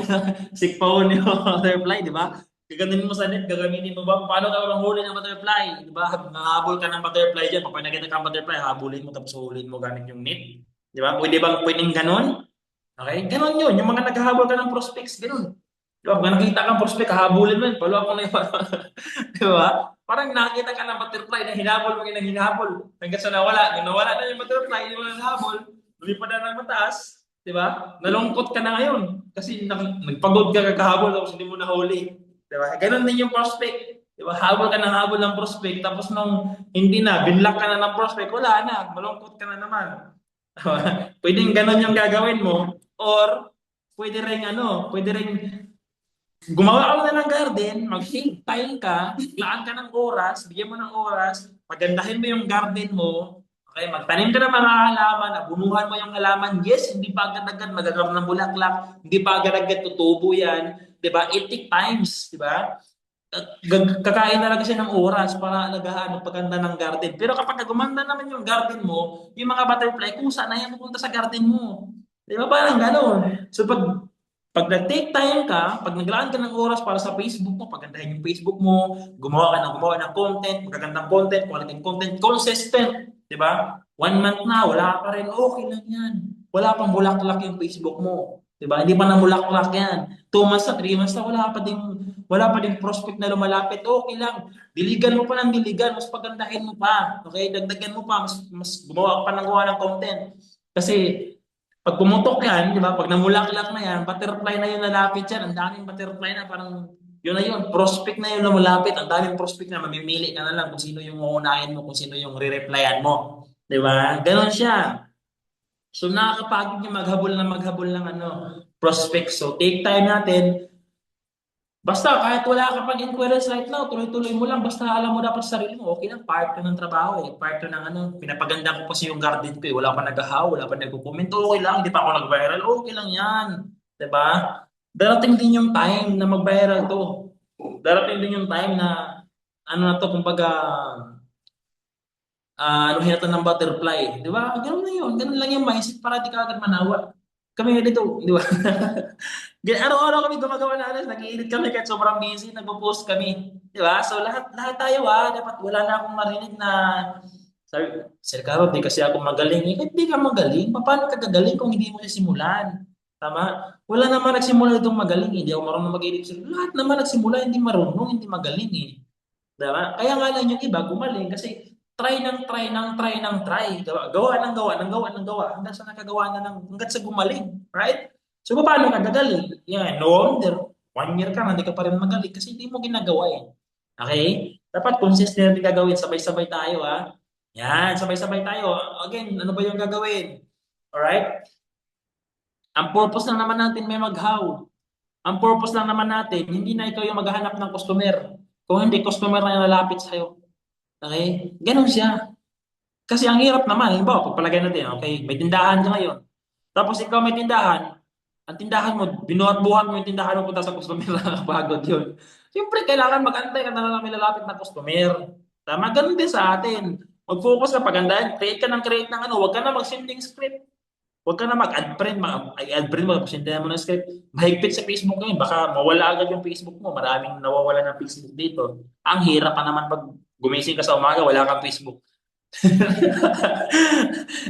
Sikpawin yung butterfly, di ba? Gaganin mo sa net, gagamitin mo ba? Paano ka manghuli ng butterfly? Di ba? Nahabol ka ng butterfly dyan. Pag nakita ka ng butterfly, habulin mo tapos hulin mo gamit yung net. Di ba? Pwedeng ganun? Okay? Ganun yun. Yung mga naghahabol ka ng prospects, ganun. Di ba? Pag nakita kang prospect, hahabulin mo yun. Palo ako na yun. Di ba? Parang nakita ka ng butterfly na hinabol mo yung hinabol. Hanggang sa nawala. Nung nawala na yung butterfly, hindi mo na nahabol. Lumipad na ng mataas. Di ba? Nalungkot ka na ngayon. Kasi nagpagod ka kakahabol tapos hindi mo nahuli. Di ba? Ganun din yung prospect. Di ba? Habol ka ng habol ng prospect. Tapos nung hindi na, binlock ka na ng prospect, wala na. Malungkot ka na naman. Pwedeng ganun yung gagawin mo. Or, pwede rin gumawa ka na ng garden, mag-take time ka, laan ka ng oras, bigyan mo ng oras, pagandahin mo yung garden mo, okay, magtanim ka ng mga halaman, abunuhan mo yung halaman, yes, hindi pa agad-agad magagawa ng bulaklak, hindi pa agad-agad tutubo yan, di ba? It take times, di ba? kakain talaga siya ng oras para alagaan, magpaganda ng garden. Pero kapag gumanda naman yung garden mo, yung mga butterfly, kusa na yan pupunta sa garden mo. Di ba? Parang gano'n. So pag nag-take time ka, pag naglaan ka ng oras para sa Facebook mo, pagandahin yung Facebook mo, gumawa ng content, magagandang content, quality content, consistent. Di ba? 1 month na, wala pa rin, okay lang yan. Wala pang bulaklak yung Facebook mo. Di ba? Hindi pa na bulaklak yan. 2 months na, 3 months na, wala pa din prospect na lumalapit, okay lang. Diligan mo pa ng diligan, mas pagandahin mo pa. Okay, dagdagan mo pa, mas gumawa ka pa ng gawa ng content. Kasi pag pumutok yan, di ba? Pag namulaklak na yan, butterfly na yung lalapit yan. Ang daming butterfly na parang yun na yun, prospect na yun na malapit. Ang daming prospect na mamimili ka na lang kung sino yung uunahin mo, kung sino yung re-replyan mo. Di ba? Ganon siya. So nakakapagod yung maghabol ng ano, prospect. So take time natin. Basta kahit wala ka pang inquiries right now, tuloy-tuloy mo lang. Basta alam mo dapat sa sarili mo, okay lang, part ka ng trabaho eh. Part ka ng ano, pinapaganda ko kasi yung garden ko eh. Wala pa nag-how, wala pa nagko-comment, okay lang, hindi pa ako nag-viral, okay lang yan. 'Di ba? Darating din yung time na mag-viral to. Darating din yung time na ano na to, kumbaga, ano hinatan ng butterfly. Di ba? Ganun na yun. Ganun lang yung mindset para di ka agad manawa. Kami nga dito, di ba? Araw-araw kami gumagawa na alas, nag-iinit kami kahit sobrang busy, nagpo-post kami. Di ba? So lahat tayo dapat wala na akong marinig na sabi, Sir Caro, di kasi ako magaling. Eh, kahit di ka magaling, paano ka gagaling kung hindi mo simulan? Tama? Wala naman nagsimula itong magaling. Hindi ako marunong mag-edit. Lahat naman nagsimula, hindi marunong, hindi magaling eh. Diba? Kaya nga lang yung iba gumaling kasi try. Gawa ng gawa, ng gawa, ng gawa. Hanggang sa nakagawa na hanggang sa gumaling. Right? So, paano ka gagaling? Yeah, no wonder. 1 year ka, hindi ka pa rin magaling kasi hindi mo ginagawa eh. Okay? Dapat consistent din gagawin. Sabay-sabay tayo ha. Yan, sabay-sabay tayo. Again, ano ba yung gagawin? Alright? Ang purpose lang naman natin may mag-how. Ang purpose lang naman natin, hindi na ikaw yung maghahanap ng customer. Kung hindi, customer na yung lalapit sa'yo. Okay? Ganun siya. Kasi ang hirap naman, halimbawa, pagpalagay natin, okay, may tindahan ka ngayon. Tapos ikaw may tindahan, ang tindahan mo, binuhat-buhat mo yung tindahan mo punta sa customer na pagod yun. Siyempre, kailangan mag-antay ka na lang may lalapit na customer. Tama, ganun din sa atin. Mag-focus ka, pagandahan, create ng ano, huwag ka na mag-sending script. Huwag ka na mag-add friend mo, pasindahan mo ng script. Mahigpit sa Facebook ngayon, baka mawala agad yung Facebook mo. Maraming nawawala ng Facebook dito. Ang hirap pa naman pag gumising ka sa umaga, wala kang Facebook.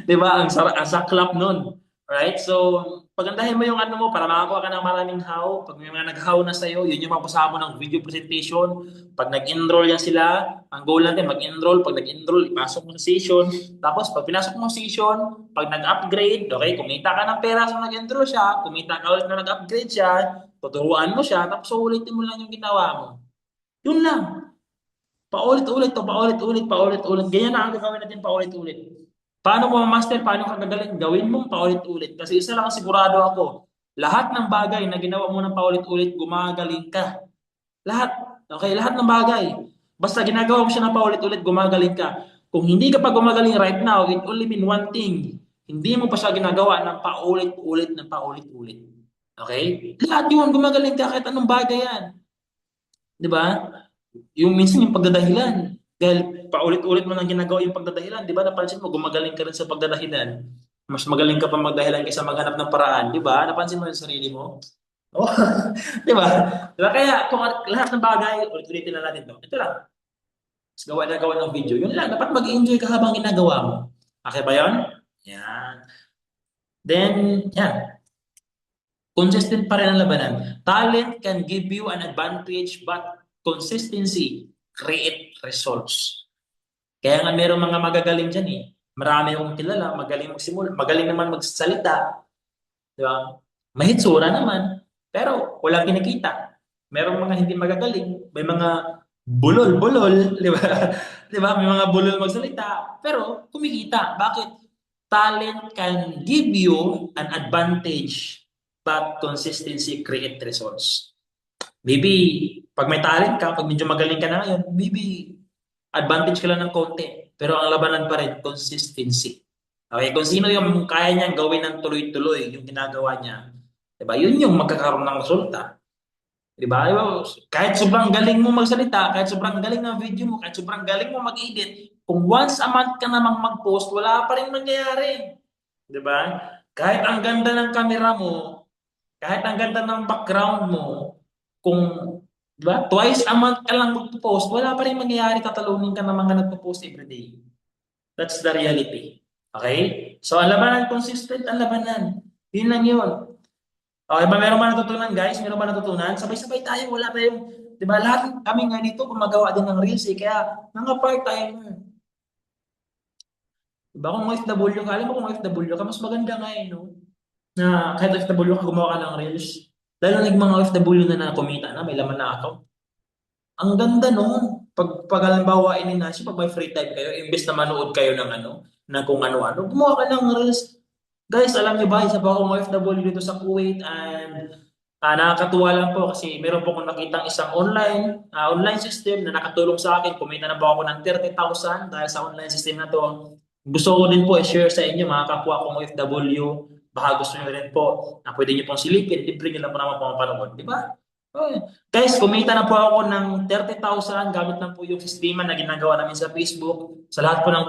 'Di ba? Ang saklap nun. Right? So, pagandahin mo yung ano mo para makakuha ka ng maraming how. Pag may mga nag-how na sa'yo, yun yung mapasama mo ng video presentation. Pag nag-enroll yan sila, ang goal natin mag-enroll. Pag nag-enroll, ipasok mo sa session. Tapos, pag pinasok mo sa session, pag nag-upgrade, okay, kumita ka ng pera sa nag-enroll siya, kumita ka ulit na nag-upgrade siya, tuturuan mo siya, tapos ulitin mo lang yung ginawa mo. Yun lang. Paulit-ulit to, paulit-ulit, paulit-ulit. Ganyan na ang gagawin natin paulit-ulit. Paano mo ma-master? Paano ka gagaling? Gawin mong paulit-ulit. Kasi isa lang ang sigurado ako. Lahat ng bagay na ginawa mo ng paulit-ulit, gumagaling ka. Lahat. Okay? Lahat ng bagay. Basta ginagawa mo siya ng paulit-ulit, gumagaling ka. Kung hindi ka pa gumagaling right now, it only mean one thing. Hindi mo pa siya ginagawa ng paulit-ulit, ng paulit-ulit. Okay? Lahat yun, gumagaling ka kahit anong bagay yan. Di ba? Yung minsan yung pagdadahilan. Dahil paulit-ulit mo nang ginagawa yung pagdadahilan, di ba? Napansin mo, gumagaling ka rin sa pagdadahilan. Mas magaling ka pa magdahilan kaysa maghanap ng paraan, di ba? Napansin mo yung sarili mo? Oh, di ba? Di ba? Kaya kung lahat ng bagay, ulit-ulitin na natin to. Ito lang. Mas gawa ng video. Yun lang. Dapat mag-enjoy ka habang ginagawa mo. Okay ba yun? Yan. Then, yan. Consistent pa rin ang labanan. Talent can give you an advantage, but consistency create results. Kaya nga merong mga magagaling dyan eh. Marami akong kilala, magaling magsimula, magaling naman magsalita, di ba? Mahitsura naman, pero walang kinikita. Merong mga hindi magagaling, may mga bulol-bulol, di ba? Di ba? May mga bulol magsalita, pero kumikita. Bakit? Talent can give you an advantage, but consistency create results. Maybe, pag may talent ka, pag medyo magaling ka na ngayon, maybe advantage ka lang ng konti. Pero ang labanan pa rin, consistency. Okay, kung sino yung kaya niyang gawin ng tuloy-tuloy yung ginagawa niya, diba? Yun yung magkakaroon ng resulta. Di ba? Kahit sobrang galing mo magsalita, kahit sobrang galing ng video mo, kahit sobrang galing mo mag-edit, kung once a month ka namang mag-post, wala pa rin mangyayari. Di ba? Kahit ang ganda ng camera mo, kahit ang ganda ng background mo, kung di ba, twice a month ka lang magpo-post, wala pa rin mangyayari, tatalunin ka ng mga nagpo-post everyday. That's the reality. Okay? So, ang labanan, consistent ang labanan. Yun lang yun. Okay ba? Meron ba natutunan, guys? Meron ba natutunan? Sabay-sabay tayo. Wala tayong, di ba? Lahat kami nga dito gumagawa din ng reels eh. Kaya, mga part-timer. Diba? Kung OFW ka, alam mo kung OFW ka, mas maganda nga eh, no? Na kahit OFW ka, gumawa ka ng reels. Lalo na yung mga OFW na kumita na, may laman na account. Ang ganda noon. Pag halimbawa, ininasyo, pag may free time kayo, imbes na manood kayo ng ano, na kung ano-ano, gumawa ka ng reels. Guys, alam niyo ba, isa pa akong OFW dito sa Kuwait and nakakatuwa lang po kasi meron po akong nakitang isang online system na nakatulong sa akin. Kumita na po ako ng 30,000 dahil sa online system na to. Gusto ko din po i-share sa inyo mga kapwa kong OFW. Baka gusto niyo rin po na pwede niyo pong silipin. Libre niyo lang po naman po mapanood. Di ba? Okay. Guys, kumita na po ako ng 30,000 gamit lang po yung sistema na ginagawa namin sa Facebook. Sa lahat po ng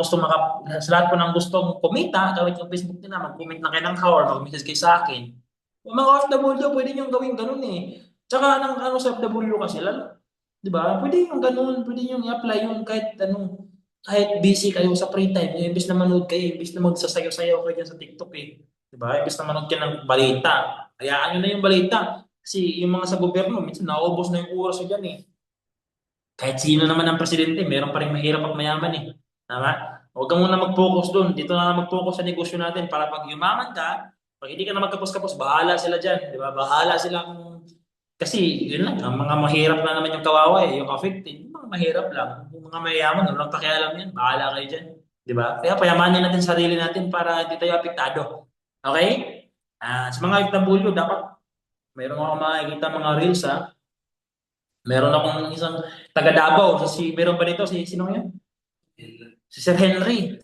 sa lahat po ng gustong kumita, gamit yung Facebook nila, mag-comment na kayo ng how or mag-message kayo sa akin. Yung mga OFW, pwede nyo gawin ganun eh. Tsaka ng ano sa OFW kasi, lalo, di ba? Pwede yung ganun, pwede nyo i-apply yung kahit busy kayo sa free time, yung imbis na manood kayo, imbis na magsasayaw-sayaw kayo dyan sa TikTok eh. Di ba? Imbis na manood kayo ng balita. Hayaan nyo na yung balita. Kasi yung mga sa gobyerno, minsan naubos na yung oras nyo dyan eh. Kahit sino naman ang presidente, meron pa rin mahirap at mayaman eh. Tama? Huwag kang muna mag-focus doon. Dito na lang mag-focus sa negosyo natin para pag yumaman ka, pag hindi ka na magkapos-kapos, bahala sila dyan. Di ba? Bahala silang... Kasi yun lang, ang mga mahirap na naman yung kawawa eh, yung affected. Yung mga mahirap lang. Yung mga mayaman, walang pakialam yan. Bahala kayo dyan. Di ba? Kaya payamanin natin sarili natin para hindi tayo apektado. Okay? Sa mga OFW, dapat mayroon ako makikita mga reels ha. Meron akong isang taga Davao, meron ba dito sino yun? Si Sir Henry.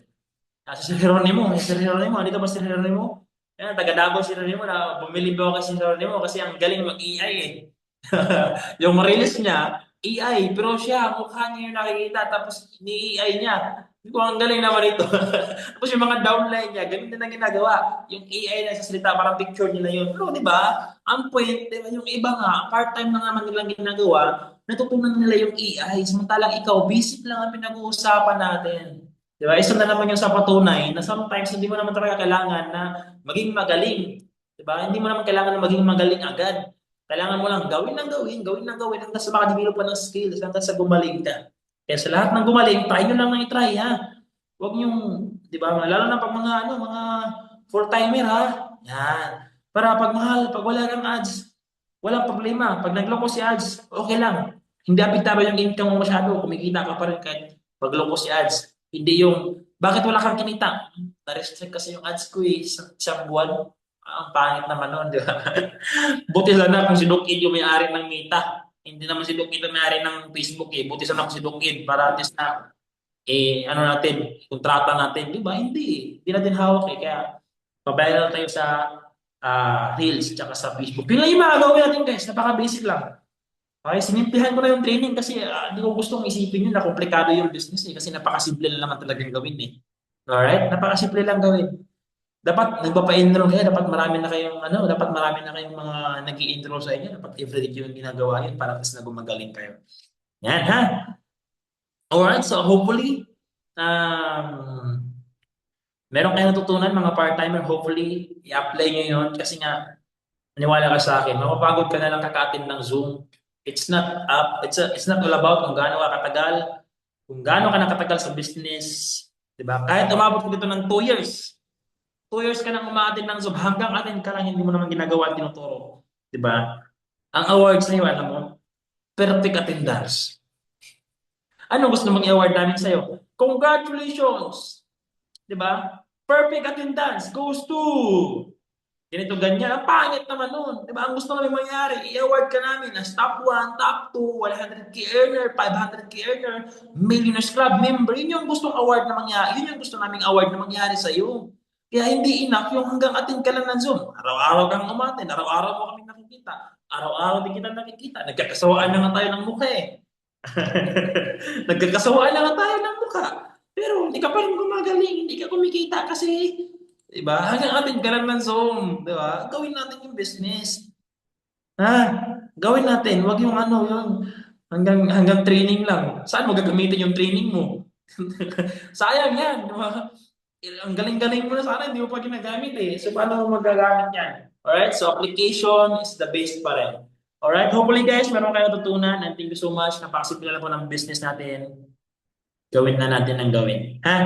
Si Sir Geronimo, si Sir Geronimo, dito ba si Sir Geronimo? Ayan, taga Davao si Sir Geronimo na bumili ba ako kay Sir Geronimo kasi ang galing mag-AI eh. Yung release niya, AI, pero siya, mukha niya yung nakikita, tapos ni-AI niya. Hindi ko ang galing naman ito. Tapos yung mga downline niya, ganun din ang ginagawa. Yung AI na sa salita, parang picture nila yun. Pero di ba, ang point, di ba, yung iba nga, part-time na naman nilang ginagawa, natutunan nila yung AI. Samantalang ikaw, basic lang ang pinag-uusapan natin. Di ba? Isa na naman yung sa patunay na sometimes hindi mo naman talaga kailangan na maging magaling. Di ba? Hindi mo naman kailangan na maging magaling agad. Kailangan mo lang gawin ng gawin hanggang sa makadevelop pa ng skills, hanggang sa gumaling ka. Kaya sa lahat ng gumaling, try nyo lang nang i-try ha. Huwag yung, di ba, lalo na pag mga full-timer ha. Yan. Para pag mahal, pag wala kang ads, walang problema. Pag nagloko si ads, okay lang. Hindi apektado yung income mo masyado. Kumikita ka pa rin kahit pagloko si ads. Hindi yung, bakit wala kang kinita? Na-restrict kasi yung ads ko eh, isang buwan. Ang pangit naman nun, di ba? Buti sana kung si Doc Ed yung may-ari ng Meta. Hindi naman si Doc Ed yung may-ari ng Facebook eh. Buti sana kung si Doc Ed para at least na ano natin, kontrata natin. Di ba? Hindi eh. Hindi natin hawak eh. Kaya pabayad na tayo sa Reels tsaka sa Facebook. Yun lang yung mga gawin natin guys. Napaka-basic lang. Okay, sinimplihan ko na yung training kasi hindi ko gustong isipin yun na komplikado yung business eh. Kasi napakasimple lang naman talagang gawin eh. Alright? Napakasimple lang gawin. Dapat nagpapa-enroll kayo, dapat marami na kayong mga nag-i-enroll sa inyo, dapat everyday yung ginagawa yun para mas na gumagaling kayo. Yan ha. Alright, so hopefully meron kayong natutunan mga part-timer, hopefully i-apply nyo yun kasi nga maniwala ka sa akin, mapapagod ka na lang kaka-attend ng Zoom. It's not all about kung gaano ka katagal, kung gaano ka nakatagal sa business, 'di ba? Kahit umabot ka dito ng 2 years, 2 years ka nang umaattend ng Zoom, hanggang attend ka lang, hindi mo naman ginagawa at tinuturo. Di ba? Ang awards na yun, alam mo, perfect attendance. Ano gusto mong i-award namin sa'yo? Congratulations! Di ba? Perfect attendance goes to ganito ganyan. Ang pangit naman nun. Di ba? Ang gusto namin mangyari, i-award ka namin as top 1, top 2, 100K earner, 500K earner, Millionaires Club member. Yun yung gustong award na mangyari. Yun yung gusto naming award na mangyari sa'yo. Kaya hindi enough yung hanggang attend ka lang ng Zoom. Araw-araw kang umattend, araw-araw mo kami nakikita. Araw-araw din kita nakikita. Nagkakasawaan na nga tayo ng mukha eh. Nagkakasawaan na nga tayo ng mukha. Pero hindi ka pa rin gumagaling, hindi ka kumikita kasi, di ba? Hanggang atin ka lang ng Zoom, di ba? Gawin natin yung business. Ha? Gawin natin, wag yung ano, yung hanggang training lang. Saan mo gagamitin yung training mo? Sayang yan, di ba? Ang galing-galing mo na sana, hindi mo pa ginagamit eh. So, paano mo magagamit yan? Alright, so application is the best pa rin. Alright, hopefully guys, meron kayo natutunan and thank you so much. Napakasimple na po ng business natin. Gawin na natin ang gawin. Ha?